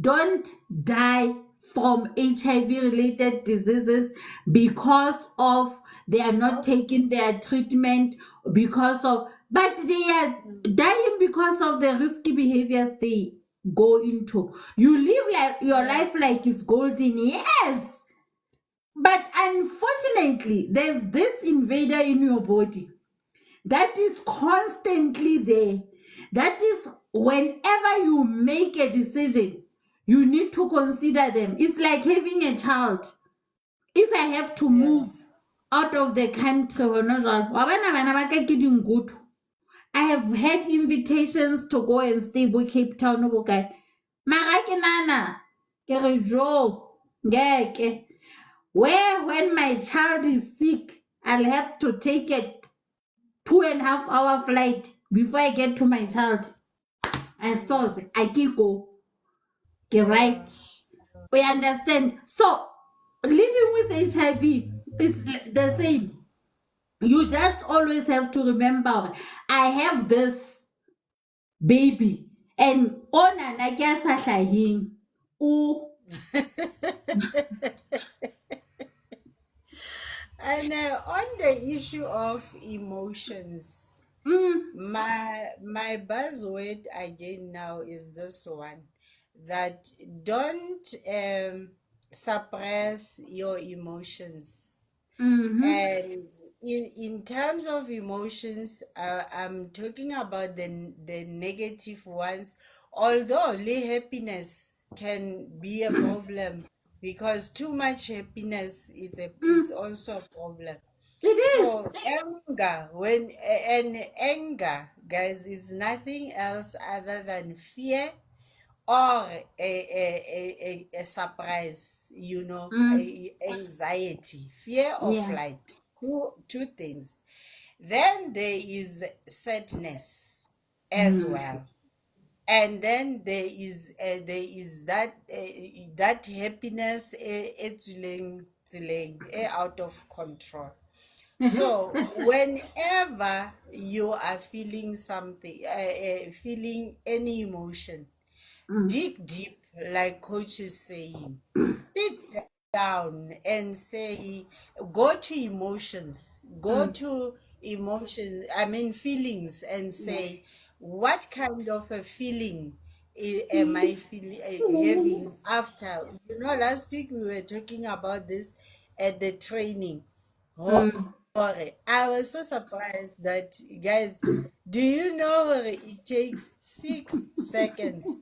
don't die from HIV related diseases because of they are not taking their treatment, but they are dying because of the risky behaviors they go into. You live your life like it's golden, yes, but unfortunately there's this invader in your body that is constantly there. That is whenever you make a decision, you need to consider them. It's like having a child. If I have to move out of the country, I have had invitations to go and stay in Cape Town. Where when my child is sick, I'll have to take a 2.5 hour flight before I get to my child. And so I keep go. Get right. We understand. So living with HIV is the same. You just always have to remember, I have this baby, and ona na kya sa hlahing. And on the issue of emotions, my buzzword again now is this one, that don't suppress your emotions. And in terms of emotions, I'm talking about the negative ones. Although happiness can be a problem, because too much happiness it's also a problem. It is. So anger, guys, is nothing else other than fear or a surprise, anxiety, fear or flight. Two things. Then there is sadness as well. And then there is that happiness out of control. So whenever you are feeling something, feeling any emotion, dig deep, like coach is saying. Sit down and say, go to emotions, I mean feelings, and say, what kind of a feeling am I having after? Last week we were talking about this at the training. I was so surprised that, guys, do you know it takes 6 seconds?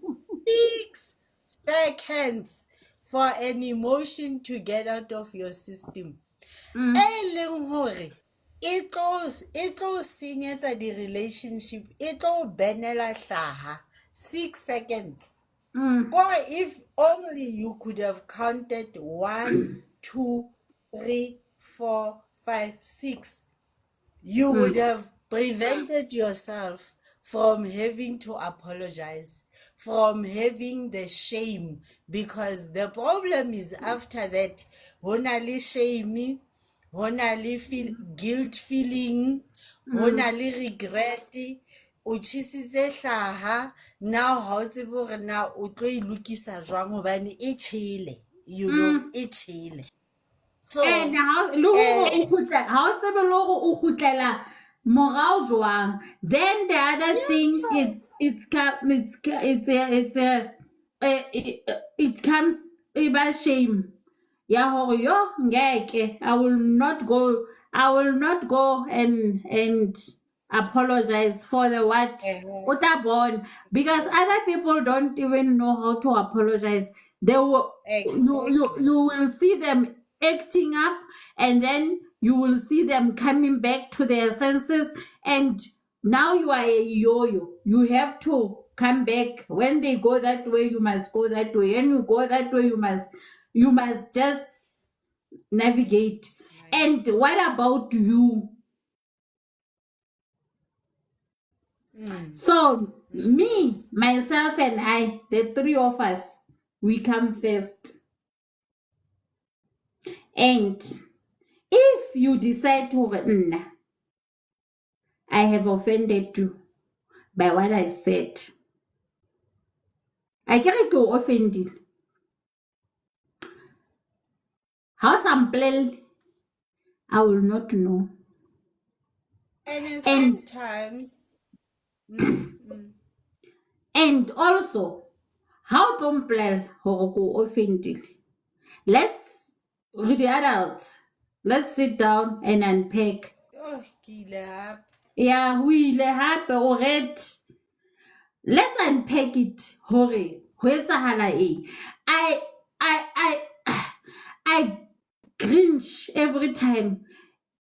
6 seconds for an emotion to get out of your system. E leng hore e tlo senyetsa di-relationship, e tlo benela hlaha. 6 seconds. Boy, if only you could have counted 1, 2, 3, 4, 5, 6, you would have prevented yourself from having to apologize, from having the shame, because the problem is after that, hona le shame, hona le guilt feeling, hona le regret, o tjhisitse hlaha. Now ha o tsebe hore na o tlo e lokisa jwang hobane e tjhele, e tjhele. So And how o tsebe le hore o kgutlela morao jwang. Then the other thing, it comes about shame. Ya hore yo ngeke, I will not go and apologize for the what utabon, because other people don't even know how to apologize. They will you will see them acting up, and then you will see them coming back to their senses, and now you are a yo-yo. You have to come back. When they go that way, you must go that way. When you go that way, you must just navigate. And what about you? So me, myself, and I, the three of us, we come first. And if you decide to, I have offended you by what I said, I can't go offended. How sample, I will not know. And sometimes. And also, how don't play go offended? Let's read the adults. Let's sit down and unpack. Oh, kile. Yeah, we have already. Let's unpack it. Hore, I cringe every time.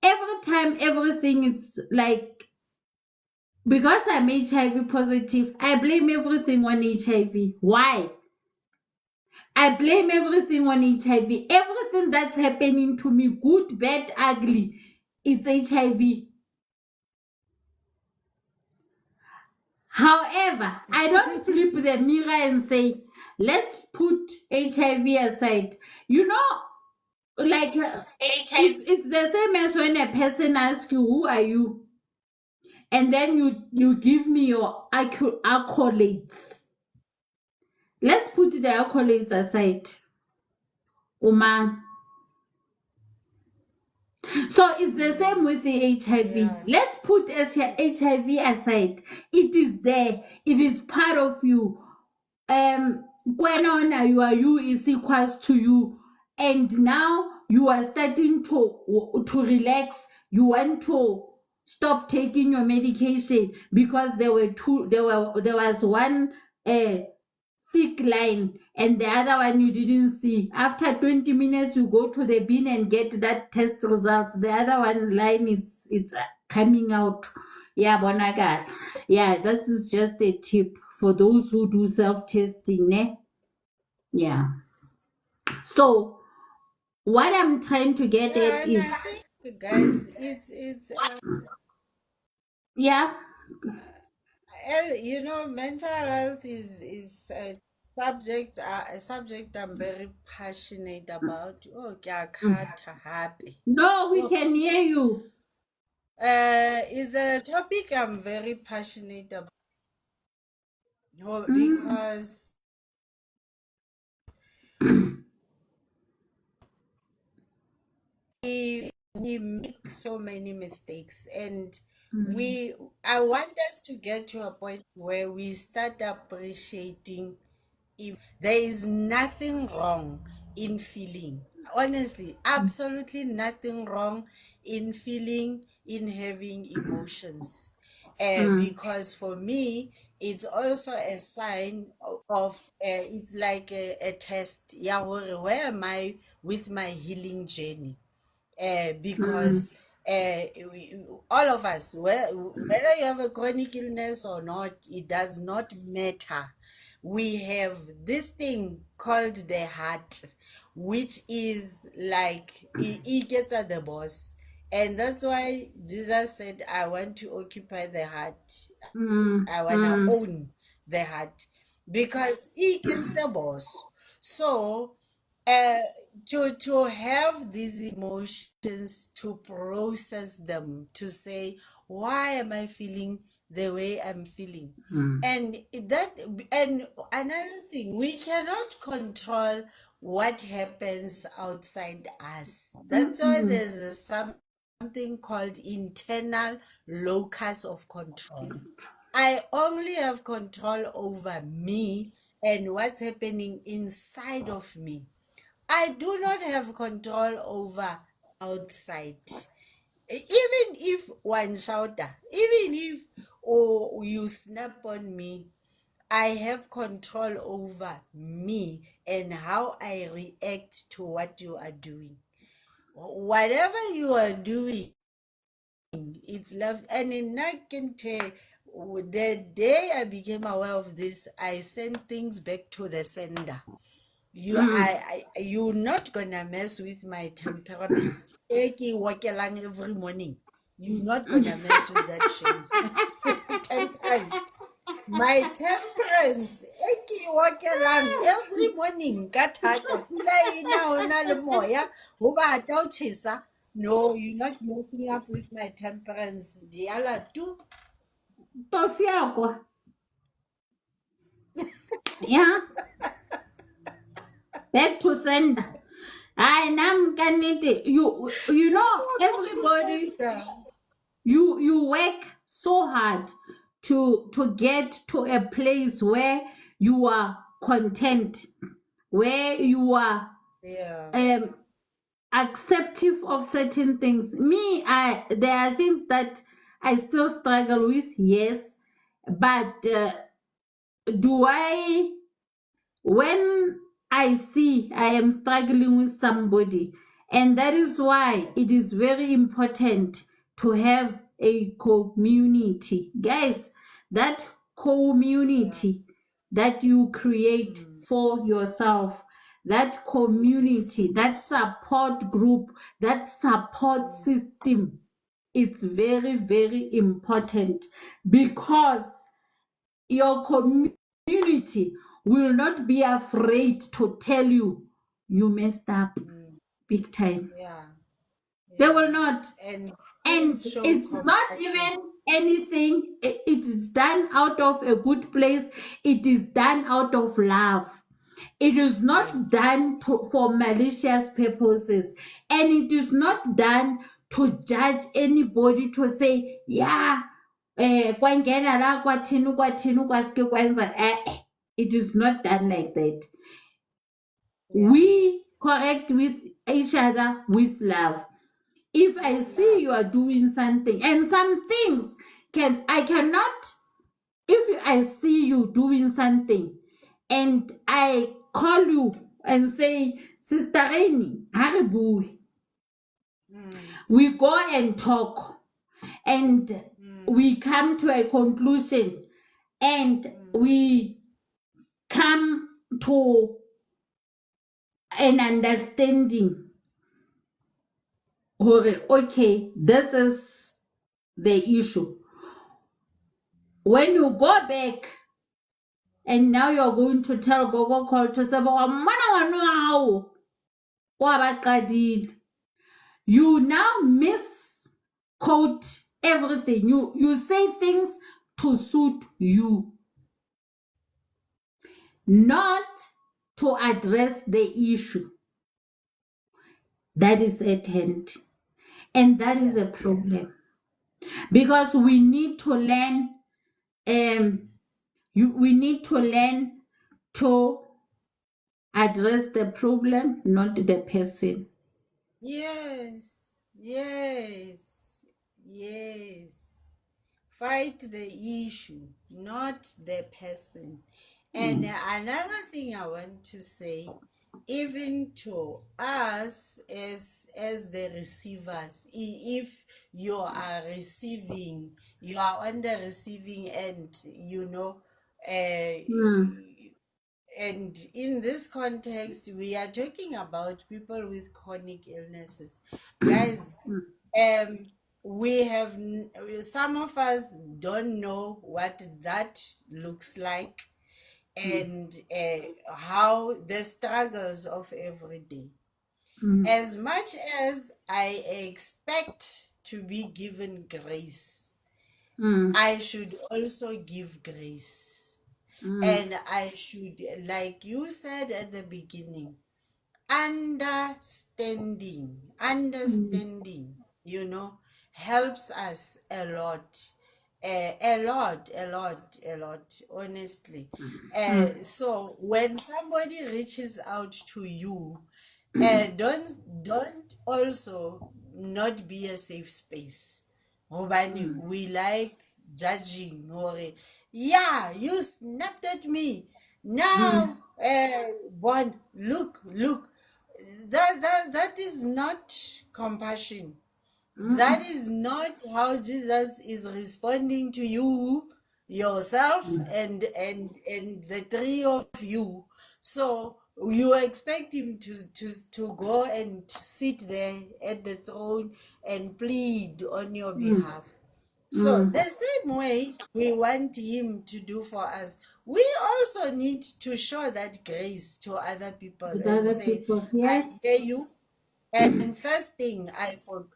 Every time, everything is like, because I'm HIV positive, I blame everything on HIV. Why? I blame everything on HIV. Everything that's happening to me, good, bad, ugly, it's HIV. However, I don't flip the mirror and say, let's put HIV aside. Like it's the same as when a person asks you, who are you? And then you give me your accolades. Let's put the accolades aside. Umang. So it's the same with the HIV. Yeah. Let's put HIV aside. It is there. It is part of you. When you is equals to you, and now you are starting to relax. You want to stop taking your medication because there was one thick line and the other one you didn't see. After 20 minutes you go to the bin and get that test results. The other one line it's coming out. Yeah, bonagal. Yeah, that is just a tip for those who do self-testing, ne? Yeah. So what I'm trying to get at And is I think, guys, it's Yeah. You know, mental health is a subject I'm very passionate about. Oh, ke a khatha hape. No, we Oh, can hear you. is a topic I'm very passionate about. Oh, Mm. because we make so many mistakes, and Mm. we I want us to get to a point where we start appreciating. There is nothing wrong in feeling. Honestly, absolutely nothing wrong in feeling, in having emotions. Mm. Because for me, it's also a sign of, it's like a test. Yeah, where am I with my healing journey? Mm. Because all of us, whether you have a chronic illness or not, it does not matter. We have this thing called the heart, which is like it gets at the boss. And that's why Jesus said, I want to occupy the heart. Mm. I want to Mm. own the heart because he can the boss. So, uh, to have these emotions, to process them, to say, why am I feeling the way I'm feeling? Mm. And that, and another thing, we cannot control what happens outside us. That's why Mm. there's something called internal locus of control. I only have control over me and what's happening inside of me. I do not have control over outside. Even if one shouter, even if you snap on me, I have control over me and how I react to what you are doing. Whatever you are doing, it's left. And in Nakente, the day I became aware of this, I sent things back to the sender. Mm. You're not gonna mess with my temperament. Eke wakelang every morning. You're not gonna mess with that shame. Temperance. My temperance. Eke wakelang every morning. Ka thata. Pula ina ho na le moya. Ho bata ho tjhesa. No, you're not messing up with my temperance. Diala tu. Tofiakwa. Yeah. Back to sender. I nam kanite. You know everybody. You work so hard to get to a place where you are content, where you are Yeah. um acceptive of certain things. Me, I there are things that I still struggle with, yes, but do I when I see I am struggling with somebody, and that is why it is very important to have a community. Guys, that Yeah. community that you create Mm. for yourself, that community, Yes. that support group, that support Mm. system, it's very, very important because your community will not be afraid to tell you you messed up Mm. big time. Yeah. They Yeah. will not. And still And show it's not compassion. even anything, it is done out of a good place, it is done out of love. It is not Yes. done for malicious purposes, and it is not done to judge anybody to say, yeah, kwangena la kwathini kwathini kwaske kwenza. It is not done like that. Yeah. We correct with each other with love. If I With see love. you are doing something, and some things I cannot, if I see you doing something and I call you and say, Sister Rainy, Haribu, Mm. we go and talk and Mm. we come to a conclusion and Mm. we come to an understanding. Okay, this is the issue. when you go back and now you're going to tell Gogo Call to say, you now misquote everything. You say things to suit you, not to address the issue that is at hand. And that is a problem. Because we need to learn we need to learn to address the problem, not the person. Yes, yes, yes. Fight the issue, not the person. And another thing I want to say, even to us as the receivers, if you are receiving, you are on the receiving end, Mm, and in this context, we are talking about people with chronic illnesses. Guys, um, we have, some of us don't know what that looks like and how the struggles of every day. mm, As much as I expect to be given grace, mm, I should also give grace. mm, And I should, like you said at the beginning, understanding, helps us a lot. A lot, honestly. mm, So when somebody reaches out to you, don't also not be a safe space. Hobane we like judging or yeah, you snapped at me. mm, Now, one, look, that is not compassion. That mm, is not how Jesus is responding to you, yourself, and the three of you. So you expect him to go and sit there at the throne and plead on your mm, behalf. So the mm. same way we want him to do for us, we also need to show that grace to other people With and other say, people, I yes. hear you. And first thing,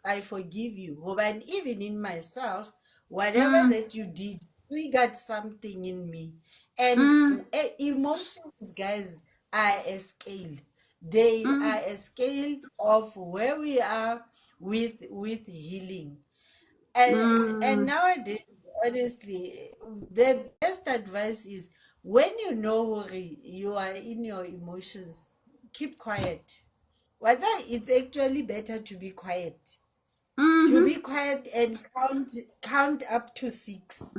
I forgive you. And even in myself, whatever Mm, that you did triggered something in me. And mm, emotions, guys, are a scale. They are mm, a scale of where we are with healing. And mm. nowadays, honestly, the best advice is when you know you are in your emotions, keep quiet. Whether it's actually better to be quiet. To be Mhm. quiet and count up to 6.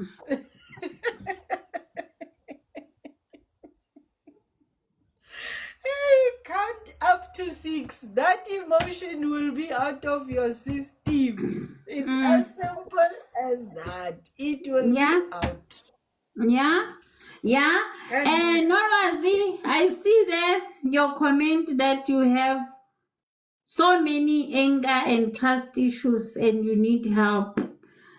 Hey, count up to 6. That emotion will be out of your system. It's Mm. as simple as that. It will be Yeah, out. yeah, yeah. And And Norwazi, I see there your comment that you have so many anger and trust issues and you need help.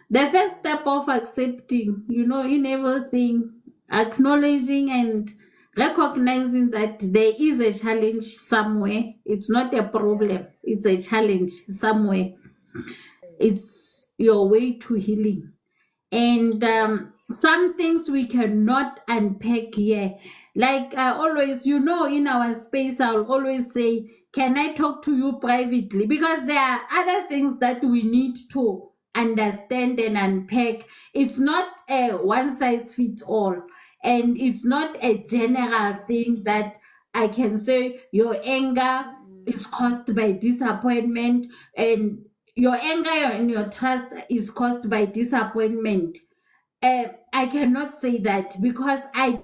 The first step of accepting, in everything, acknowledging and recognizing that there is a challenge somewhere. It's not a yeah, problem, it's a challenge somewhere. It's your way to healing. And yeah. some things we cannot unpack here. Like I always, in our space, I'll always say, can I talk to you privately? Because there are other things that we need to understand and unpack. It's not a one size fits all, and it's not a general thing that I can say your anger is caused by disappointment, and your anger and your trust is caused by disappointment. I cannot say that because I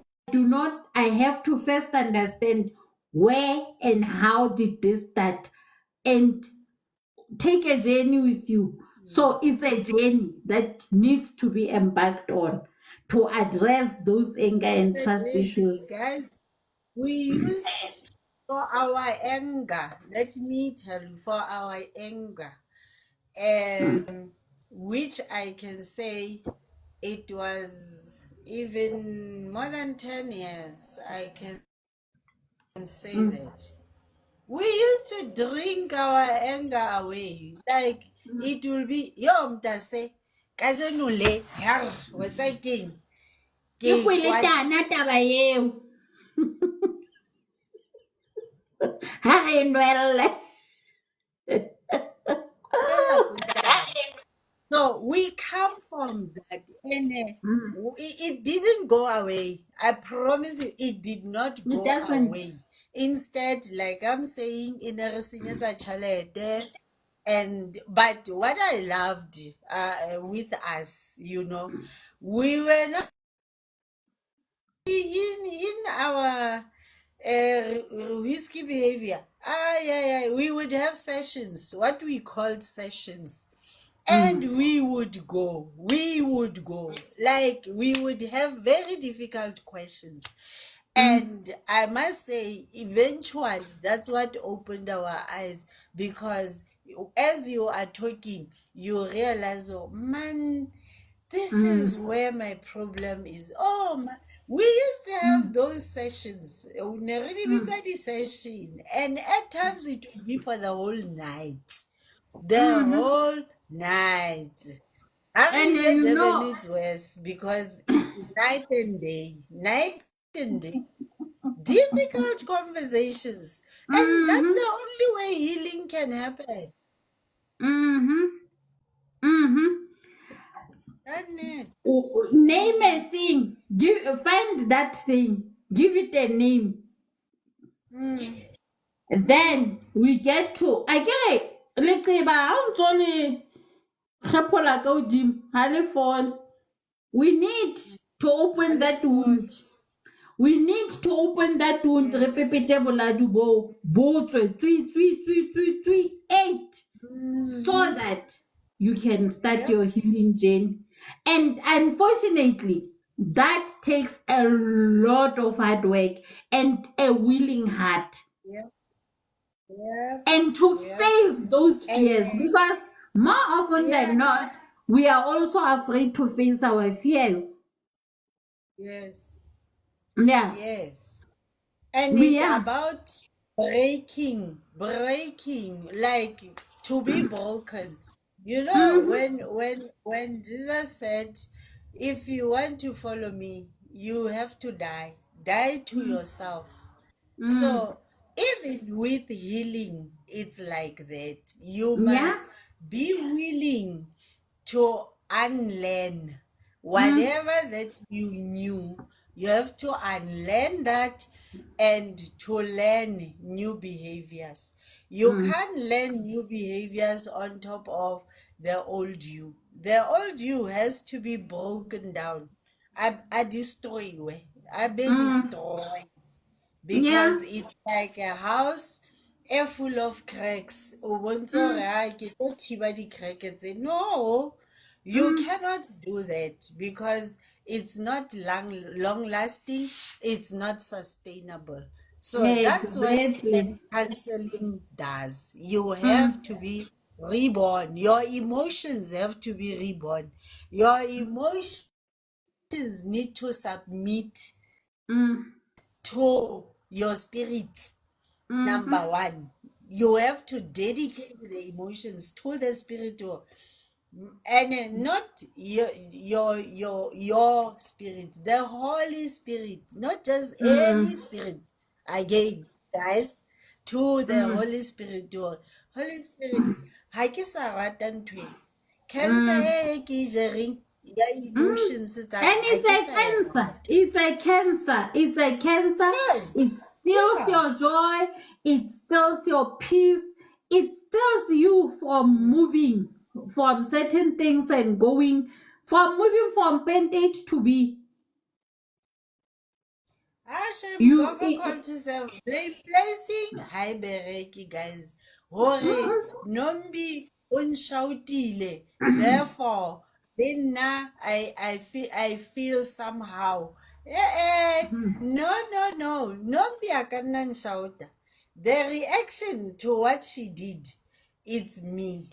have to first understand where and how did this start and take a journey with you. So it's a journey that needs to be embarked on to address those anger and It's a trust issues. journey, guys. We used for our anger. Let me tell you, for our anger. Mm, Which I can say it was even more than 10 years, I can say that. We used to drink our anger away. Like it will be, yo, mtase, kajeno le, yar, what's I king? Ke go ile What? tana taba eo. Ha re nwelle. So we come from that, and it didn't go away. I promise you, it did not It go doesn't. away. Instead, like I'm saying, in a chalete, and but what I loved with us, we were not in our whiskey behavior. Yeah, we would have sessions, what we called sessions. And we would go. Like, we would have very difficult questions. And I must say, eventually, that's what opened our eyes, because as you are talking, you realize, oh man, this is where my problem is. Oh, we used to have those sessions, really session, and at times it would be for the whole night. The whole night. I And mean, the you Durban know, needs worse because it's night and day. Night and day. Difficult conversations. And that's the only way healing can happen. Isn't it? name a thing. Find that thing. Give it a name. Then we get to okay. Leqeba ha o ntso le kgephola ka hodimo ha le fall. We need to open that wound. We need to open that wound. Re Yes. pepete boladu bo. Botswe tswi 8. So that you can start Yep. your healing journey. And unfortunately, that takes a lot of hard work and a willing heart. Yep. Yep. And to Yep. face those And fears, because more often yeah. than not, we are also afraid to face our fears. Yes. Yeah. Yes. And We it's are. about breaking, like to be broken. You know, when Jesus said, if you want to follow me, you have to die. Die to yourself. So even with healing, it's like that. You Yeah. must be willing to unlearn whatever that you knew. You have to unlearn that and to learn new behaviors. You can't learn new behaviors on top of the old you. The old you has to be broken down. I destroy you. I be destroyed, Yeah. because it's like a house full of cracks. O bontse hore, "Ah, ke tlo thiba di-crack tse." No, you cannot do that, because it's not long lasting, it's not sustainable. So that's what Exactly. counseling does. You have to be reborn. Your emotions have to be reborn. Your emotions need to submit to your spirit. Number one, you have to dedicate the emotions to the spirit, and not your spirit, the Holy Spirit, not just any spirit. Again, guys, to the Holy Spirit. Holy Spirit, ha ke sa rata ntho e. Cancer e ke e jereng ya emotions tsa ka, And ha it's ke a sa e cancer. rata. It's a cancer. It's a cancer. Yes. It steals Yeah. your joy. It steals your peace. It steals you from moving from certain things and moving from pentate to be. Hashem, You. Gogo call to serve. Placing high bereki, guys. Hore, nombi unshautile. Therefore, then now I feel somehow. No. Nombi akanan shouta. The reaction to what she did, it's me.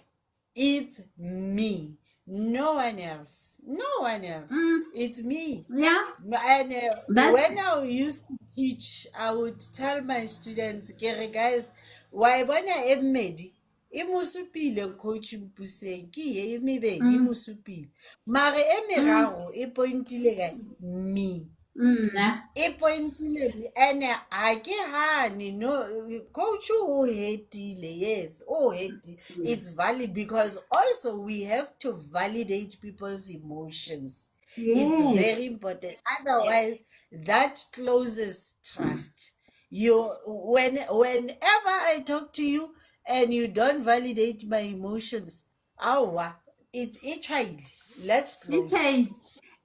It's me. No one else. No one else. It's me. Yeah, And that's when I used to teach, I would tell my students, "Kere guys, why bona emedi? Imusupile coach mpuseng ki ye mebedi imusupile. Mare e meraro e pointile kae? Me. nah. E pointile me and ha ke hane no coach o hetile yes o heti it's valid because also we have to validate people's emotions. It's Yes. very important. Otherwise, that closes trust. You whenever I talk to you and you don't validate my emotions, awa, it's a child. Let's close. Okay.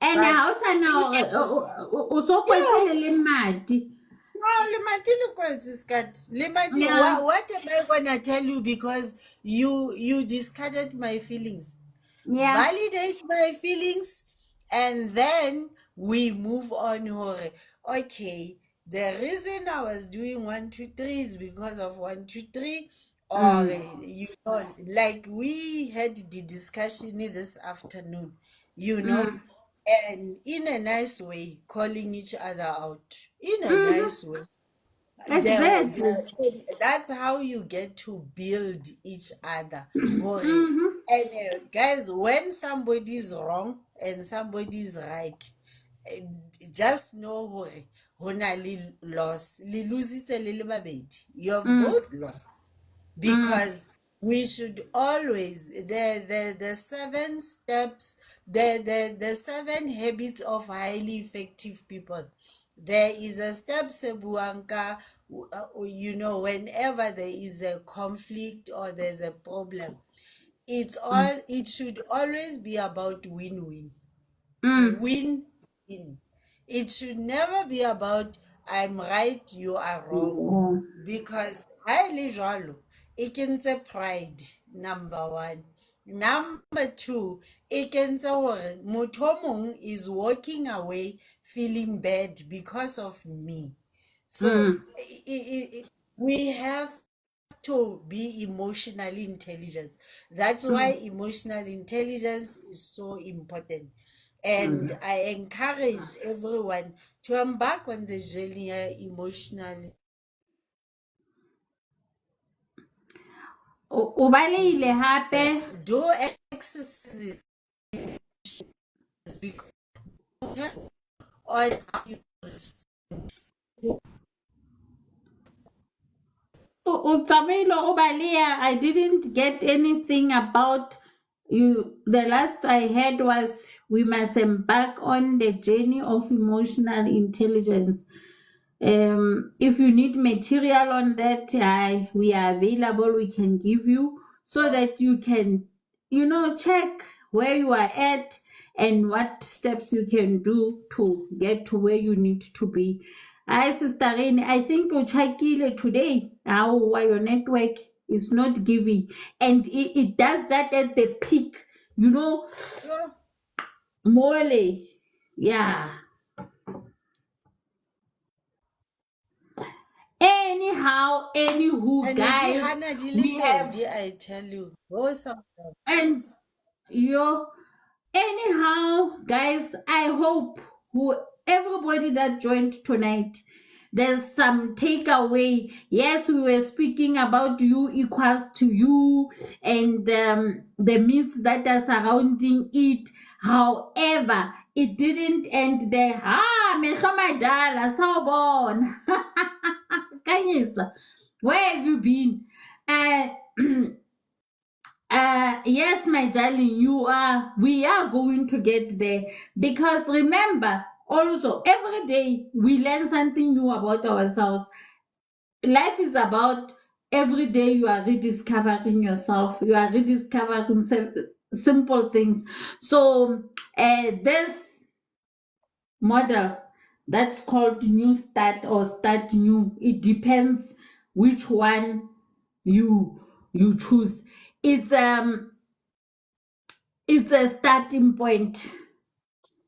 And But ha o sana if hore o so yeah, kwetsile le madi. no, Limati discard. Limati, Yeah. what am I gonna tell you because you discarded my feelings? Yeah. Validate my feelings and then we move on. Hore. Okay, the reason I was doing 1 2 3 is because of 1 2 3, or you know, like we had the discussion this afternoon, you know, and in a nice way, calling each other out in a nice way. Exactly. That's how you get to build each other. Hore. And guys, when somebody is wrong and somebody is right, eh, just know hore ho na le loss. Le lositse le le babedi. You have both lost because we should always the 7 steps, the 7 habits of highly effective people. There is a step sebuanka, you know, whenever there is a conflict or there's a problem, it should always be about win-win. Win in. It should never be about I'm right, you are wrong. Oh. Because highly jalo, it can say pride, number one. Number two, it can say Mutomung is walking away feeling bad because of me. So we have to be emotionally intelligent. That's why emotional intelligence is so important. And I encourage everyone to embark on the journey emotionally. O baleile Yes, hape. do exercises because on how you O tsamaile o balea. I didn't get anything about you. The last I heard was we must embark on the journey of emotional intelligence. If you need material on that, we are available. We can give you so that you can, check where you are at and what steps you can do to get to where you need to be. Hi, Sister Rain. I think Uchakile today, why your network is not giving, and it does that at the peak. oh, Mole. Yeah. Anyhow, anywho, and di guys, hana di le we have pedi, I tell you, both of them. and you anyhow, guys, I hope who everybody that joined tonight, there's some takeaway. Yes, we were speaking about you equals to you and the myths that are surrounding it. However, it didn't end there. Mehlo madala, sawubona. Kanyisa, where have you been? Uh, yes, my darling, we are going to get there because remember, also, every day we learn something new about ourselves. Life is about every day you are rediscovering yourself, you are rediscovering simple things. So, this model that's called New Start or Start New, it depends which one you choose. It's a starting point.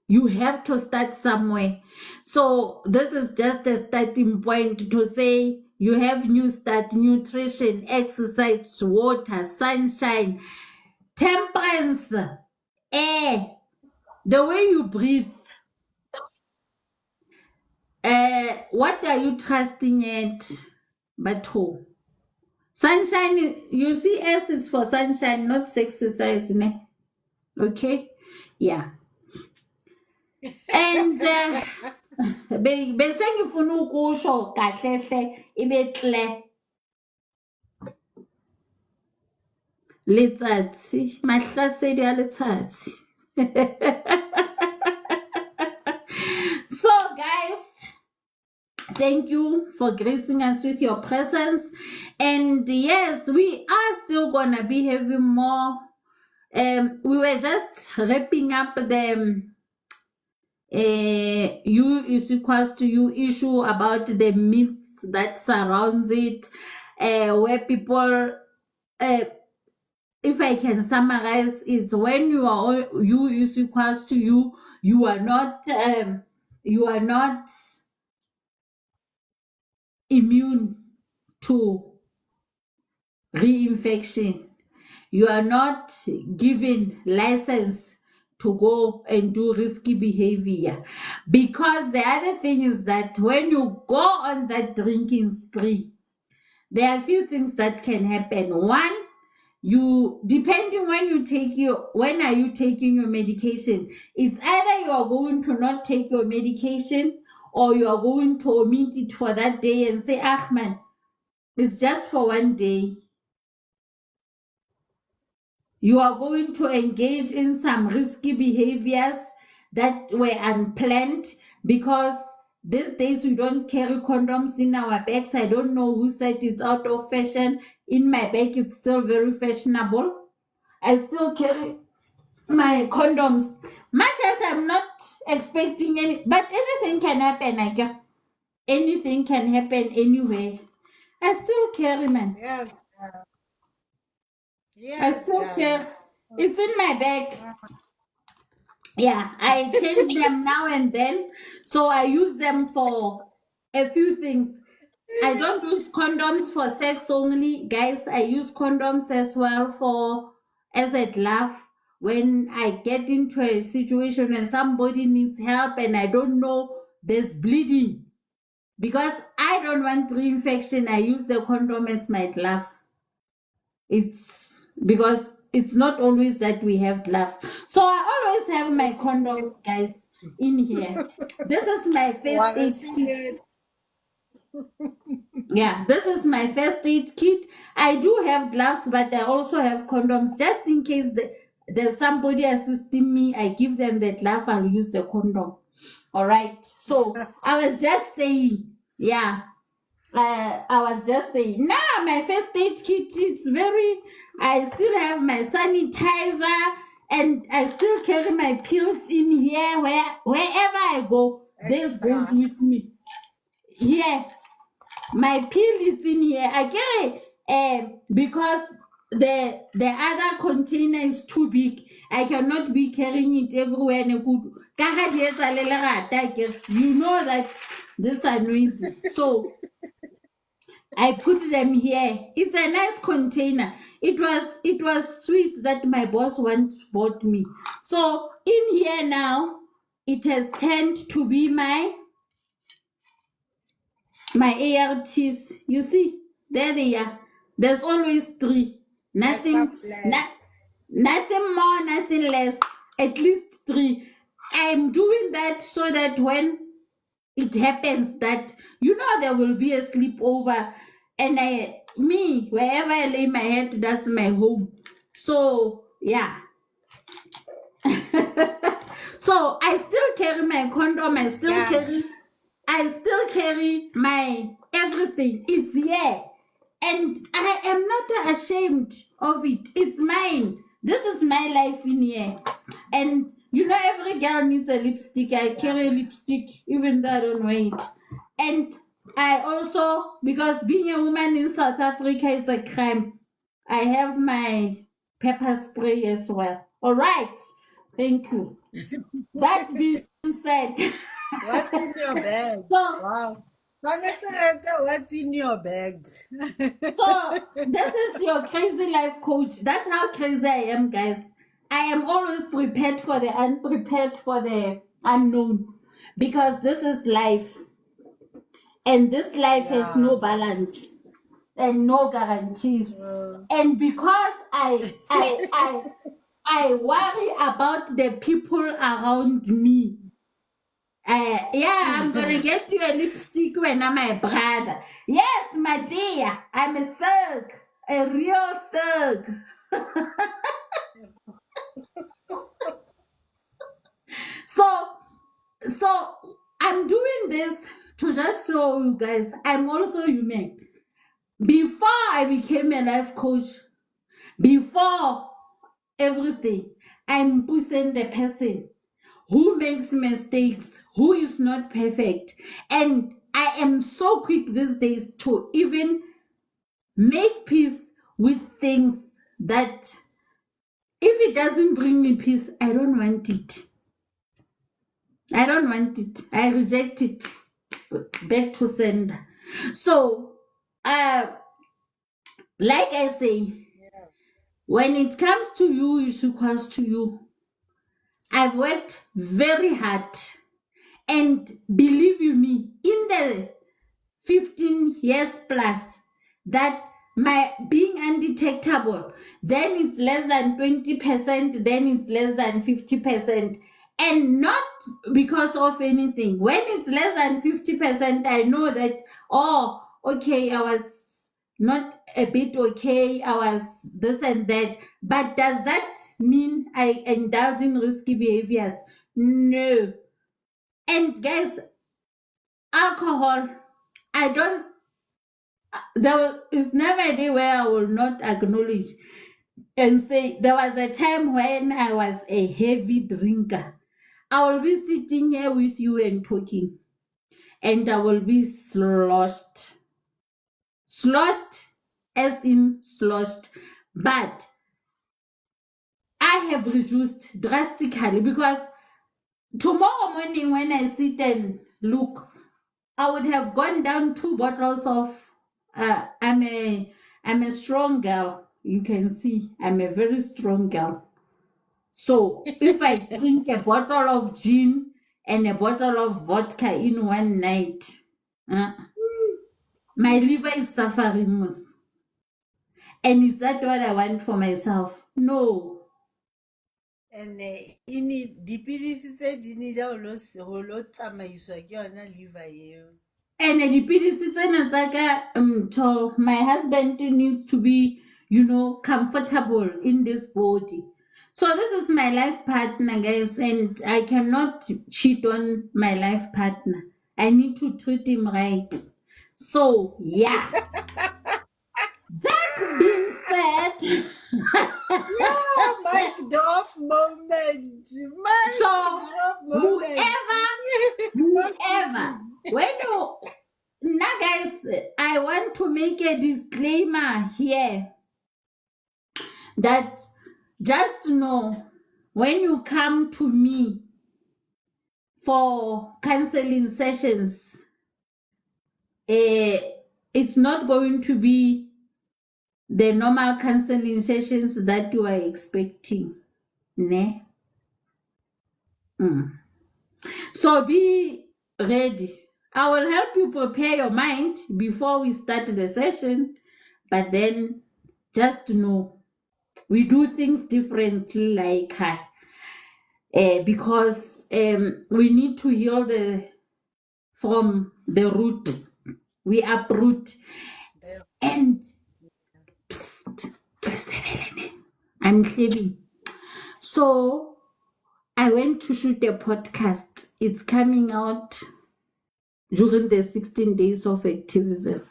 You have to start somewhere. So this is just a starting point to say you have New Start, nutrition, exercise, water, sunshine, temperance, air, the way you breathe, what are you trusting it? But who? Sunshine, you see, S is for sunshine, not exercise, ne? Okay? Yeah. And bese ngifuna ukusho kahle hle ibe clear. Letsatsi, mahlasedi a letsatsi. So, guys, thank you for gracing us with your presence. And yes, we are still gonna be having more. We were just wrapping up the U is equals to U issue about the myths that surrounds it, where people, if I can summarize, is when you are U is equals to U, you are not immune to reinfection. You are not given license to go and do risky behavior. Because the other thing is that when you go on that drinking spree, there are a few things that can happen. One, you depending when are you taking your medication, it's either you are going to not take your medication or you are going to omit it for that day and say, ah man, it's just for one day. You are going to engage in some risky behaviors that were unplanned, because these days we don't carry condoms in our bags. I don't know who said it's out of fashion. In my bag, it's still very fashionable. I still carry my condoms. Much as I'm not expecting any, but anything can happen, I guess. Anything can happen anywhere. I still carry, man. Yes, I yes, still carry. It's in my bag. Yeah, I change them now and then. So I use them for a few things. I don't use condoms for sex only, guys. I use condoms as well for as a glove when I get into a situation and somebody needs help and I don't know there's bleeding. Because I don't want reinfection, I use the condom as my glove. It's because it's not always that we have gloves. So I always have my condoms, guys, in here. This is my first aid kit. Yeah, this is my first aid kit. I do have gloves, but I also have condoms just in case there's somebody assisting me. I give them the glove, I'll use the condom. All right. So I was just saying, yeah. I was just saying, nah, my first aid kit, it's very, I still have my sanitizer and I still carry my pills in here wherever I go. This goes with me. Here, my pill is in here. I carry, because the other container is too big. I cannot be carrying it everywhere. You know that these are noisy. So I put them here. It's a nice container. It was sweets that my boss once bought me. So in here now, it has turned to be my ARTs. You see, there they are. There's always 3. Nothing more, nothing less. At least 3. I'm doing that so that when it happens that there will be a sleepover and wherever I lay my head, that's my home. So yeah. So I still carry my condom, I still carry my everything. It's here and I am not ashamed of it. It's mine. This is my life in here. And every girl needs a lipstick. I carry a lipstick even though I don't wear it. And I also, because being a woman in South Africa, it's a crime, I have my pepper spray as well. All right. Thank you. That being said. What's in your bag? So, Wow. What's in your bag? So this is your crazy life coach. That's how crazy I am, guys. I am always prepared for the unprepared, for the unknown, because this is life, and this life has Yeah. no balance and no guarantees. True. And because I worry about the people around me. Yeah, I'm gonna get you a lipstick when I'm my brother. Yes, my dear, I'm a thug, a real thug. So, so I'm doing this to just show you guys I'm also human. Before I became a life coach, before everything, I'm pushing the person who makes mistakes, who is not perfect. And I am so quick these days to even make peace with things that if it doesn't bring me peace, I don't want it. I don't want it. I reject it. Back to sender. So, like I say, when it comes to you, it's equals to you. I've worked very hard. And believe you me, in the 15 years plus that my being undetectable, then it's less than 20%, then it's less than 50%. And not because of anything. When it's less than 50%, I know that, oh, okay, I was not a bit okay, I was this and that. But does that mean I indulge in risky behaviors? No. And guys, alcohol, I don't, there is never a day where I will not acknowledge and say there was a time when I was a heavy drinker. I will be sitting here with you and talking, and I will be sloshed. Sloshed as in sloshed. But I have reduced drastically because tomorrow morning when I sit and look, I would have gone down 2 bottles of. I'm a strong girl. You can see I'm a very strong girl. So if I drink a bottle of gin and a bottle of vodka in one night, uh, my liver is suffering most. And is that what I want for myself? No. And ini dipilisi tse di need ho lo tsamaiswa ke yona liver eo. And dipidisi tsena tsa ka my husband needs to be, comfortable in this body. So this is my life partner, guys, and I cannot cheat on my life partner. I need to treat him right. So yeah. That being said, Yeah, mic drop moment. Mic so drop moment. whoever, when you now, guys, I want to make a disclaimer here that just know when you come to me for counseling sessions, it's not going to be the normal counseling sessions that you are expecting. Ne? So be ready. I will help you prepare your mind before we start the session, but then just know we do things differently, like because we need to heal from the root. We uproot. And psst, I'm sleeping. So I went to shoot a podcast. It's coming out during the 16 days of activism.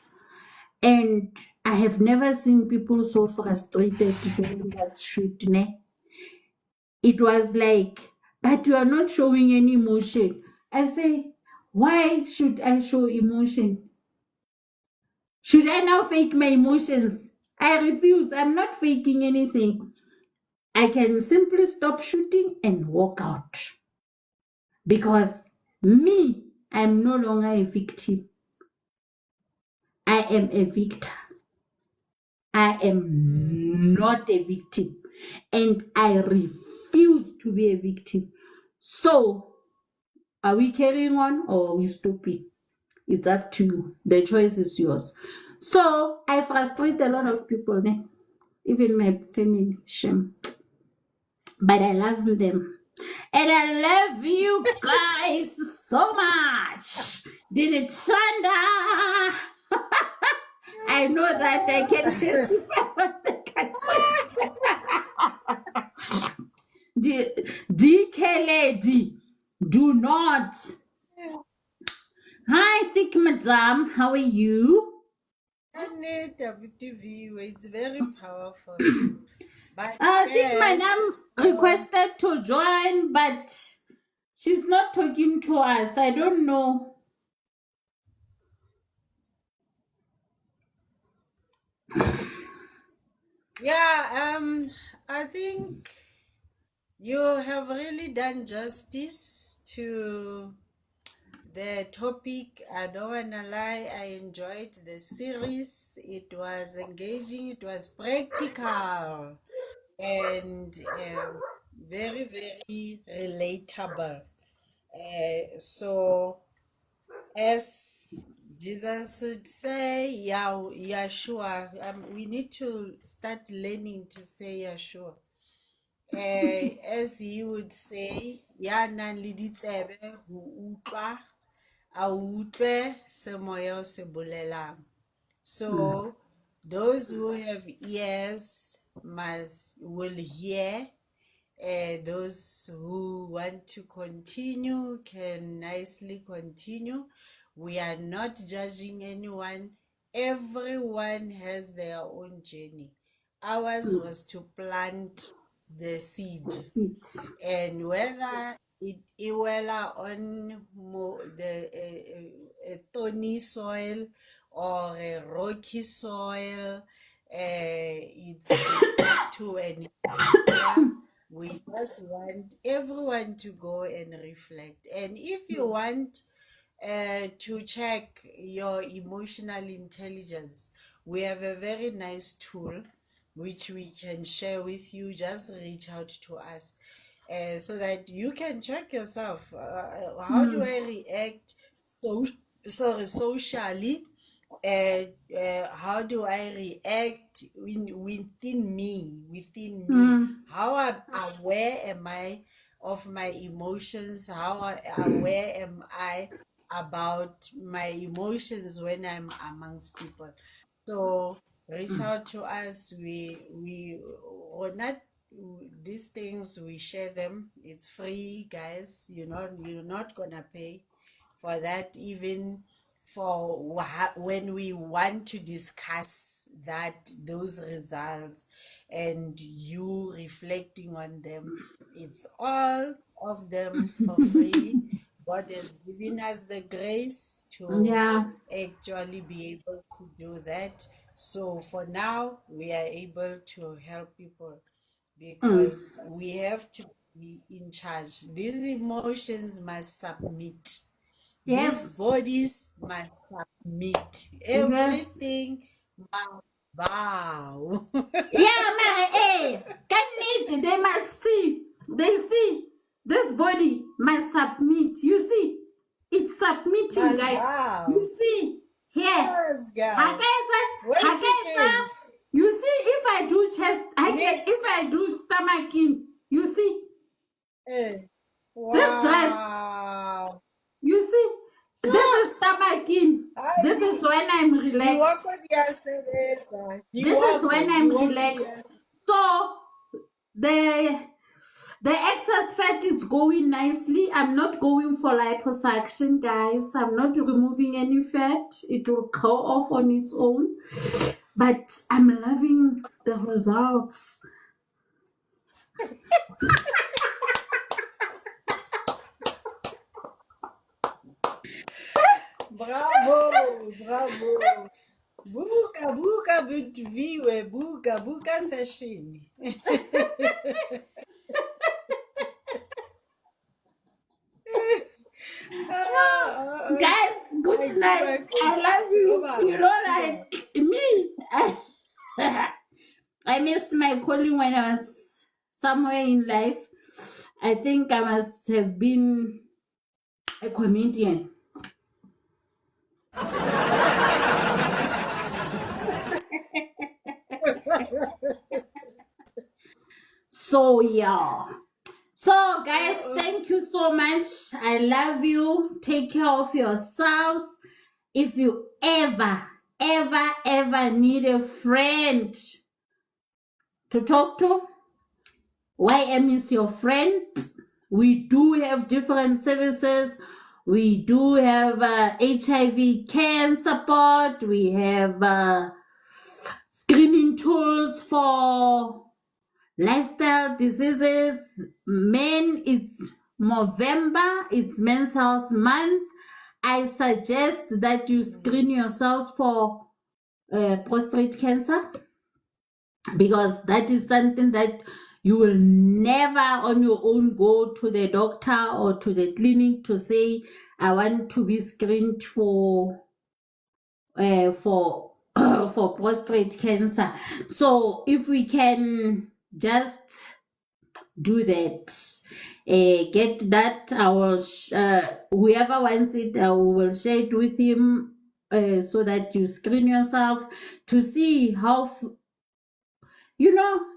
And I have never seen people so frustrated during that shoot. Ne? It was like, but you are not showing any emotion. I say, why should I show emotion? Should I now fake my emotions? I refuse. I'm not faking anything. I can simply stop shooting and walk out. Because me, I'm no longer a victim. I am a victor. I am not a victim. And I refuse to be a victim. So, are we carrying on or are we stopping? It's up to you. The choice is yours. So, I frustrate a lot of people, even my family, shame. But I love them. And I love you guys so much. Dinitanda. I know that I can testify on the DK lady, do not. Hi, thick madam. How are you? WTV, it's very powerful. But I think madam requested to join, but she's not talking to us. I don't know. yeah, I think you have really done justice to the topic. I don't wanna lie, I enjoyed the series. It was engaging, it was practical, and very, very relatable. So, as Jesus would say, Yeshua, we need to start learning to say Yeshua. As he would say, ya nang le ditsebe ho utlwa, a utlwe se moya o se bolelang. So those who have ears will hear. Those who want to continue can nicely continue. We are not judging anyone. Everyone has their own journey. Ours was to plant the seed, and whether it whether on a thorny soil or a rocky soil, it's up to an individual. We just want everyone to go and reflect. And if you want to check your emotional intelligence, we have a very nice tool which we can share with you. Just reach out to us so that you can check yourself. How do I react socially? How do I react within me? How aware am I of my emotions? How aware am I about my emotions when I'm amongst people? So reach out to us. We or not these things, we share them. It's free, guys. You're not gonna pay for that, even for when we want to discuss those results and you reflecting on them. It's all of them for free. God has given us the grace to Yeah. actually be able to do that. So for now, we are able to help people because we have to be in charge. These emotions must submit. These Yes. bodies must submit. Everything must bow. Yeah, man. Can they must see. They see this body must submit. You see, it's submitting, Must guys. bow. You see, here. Yes, guys. Once again, You see, if I do chest, if I do stomach in, you see, this dress, wow. you see, this is stomach in. This is when I'm relaxed. This is when I'm relaxed. So the excess fat is going nicely. I'm not going for liposuction, guys. I'm not removing any fat. It will go off on its own. But I'm loving the results. Bravo. Buka butviwe, buka session. Guys, good night. I love you. You know, like me, I missed my calling when I was somewhere in life. I think I must have been a comedian. So yeah. So guys, thank you so much. I love you. Take care of yourselves. If you ever need a friend to talk to, YM is your friend. We do have different services. We do have HIV care support. We have screening tools for lifestyle diseases. Men, it's November, it's Men's Health Month. I suggest that you screen yourselves for prostate cancer, because that is something that you will never on your own go to the doctor or to the clinic to say, I want to be screened for for prostate cancer. So if we can just do that, get that, I will whoever wants it, I will share it with him, so that you screen yourself to see how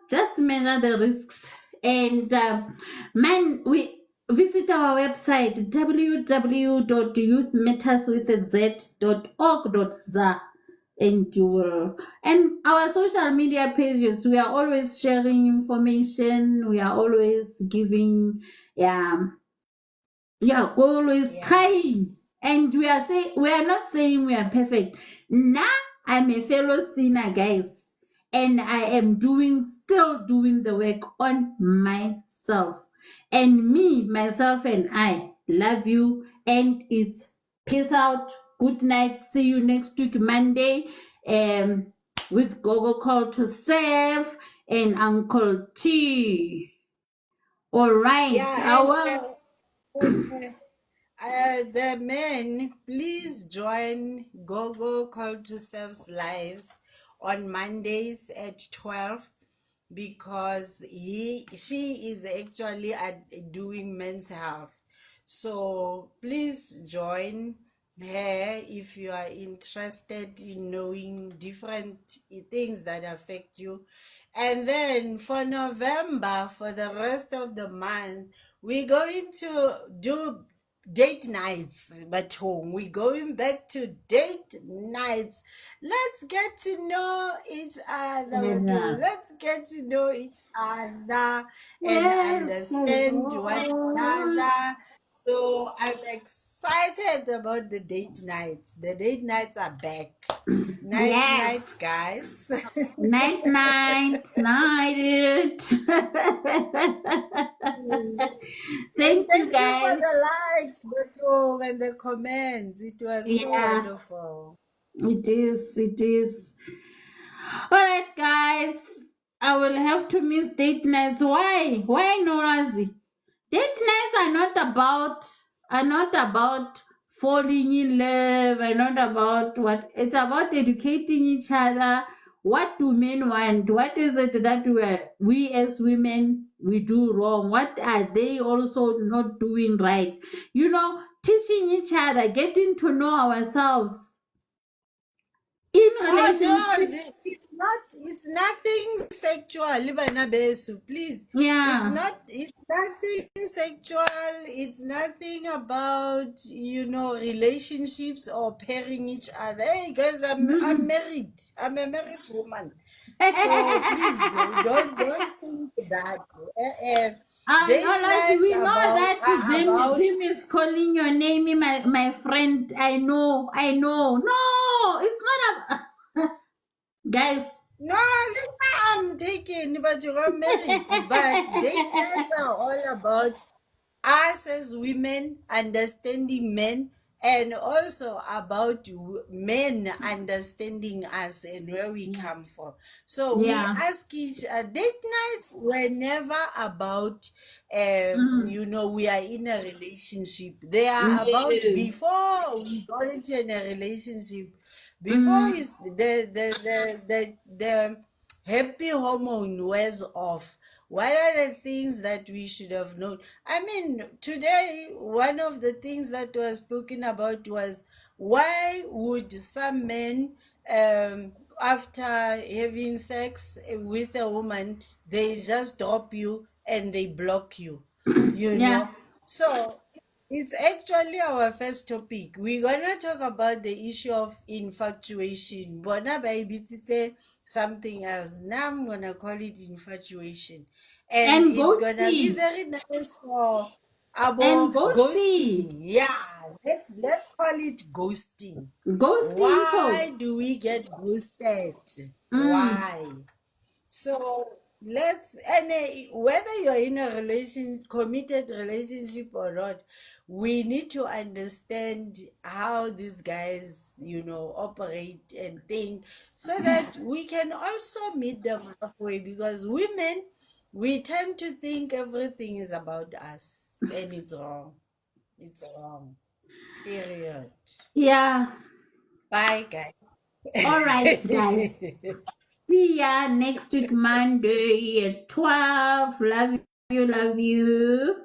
just measure the risks. And man, we visit our website www.youthmatterswithaz.org.za, and you will, and our social media pages, we are always sharing information, we are always giving, we're always trying, and we are not saying we are perfect. Now I'm a fellow sinner, guys, and I am still doing the work on myself. And me, myself, and I love you. And it's peace out. Good night. See you next week, Monday, with Gogo Call to Serve and Uncle T. All right. The men, please join Gogo Call to Serve's lives on Mondays at 12, because she is actually doing men's health. So please join her if you are interested in knowing different things that affect you. And then for November, for the rest of the month, we're going to do date nights at home. We're going back to date nights. Let's get to know each other. Let's get to know each other and understand one another. So I'm excited about the date nights. The date nights are back. Night, guys. Night. Thank you, guys. For the likes, and the comments. It was so wonderful. It is. All right, guys. I will have to miss date nights. Why? Why, Norazi? Date nights are not about falling in love, and not about what. It's about educating each other. What do men want? What is it that we as women we do wrong? What are they also not doing right? Teaching each other, getting to know ourselves in relationships. It's nothing sexual, please. It's nothing sexual. It's nothing about, relationships or pairing each other. Hey guys, I'm married. I'm a married woman. So please don't think that. We know that Jim is calling your name, my friend. I know. No, it's not guys. No, I'm taken, but you are married. But date nights are all about us as women understanding men, and also about men understanding us and where we come from. So we ask each date nights were never about we are in a relationship. They are about before we go into a relationship, before we happy hormone wears off. What are the things that we should have known? I mean, today, one of the things that was spoken about was why would some men, after having sex with a woman, they just drop you and they block you, you Yeah. know? So it's actually our first topic. We're gonna talk about the issue of infatuation. Bona ba e bitsitse something else. Now I'm gonna call it infatuation. And And it's gonna be ghosting. very nice for And abo ghosting. ghosting. Yeah, let's call it ghosting. Ghosting too. Why do we get ghosted? Mm. Why? So let's, and whether you're in a relationship, committed relationship or not, we need to understand how these guys, operate and think, so that we can also meet them halfway. Because women, we tend to think everything is about us, and it's wrong. It's wrong. Period. Yeah. Bye, guys. All right, guys. See ya next week, Monday at 12. Love you, love you.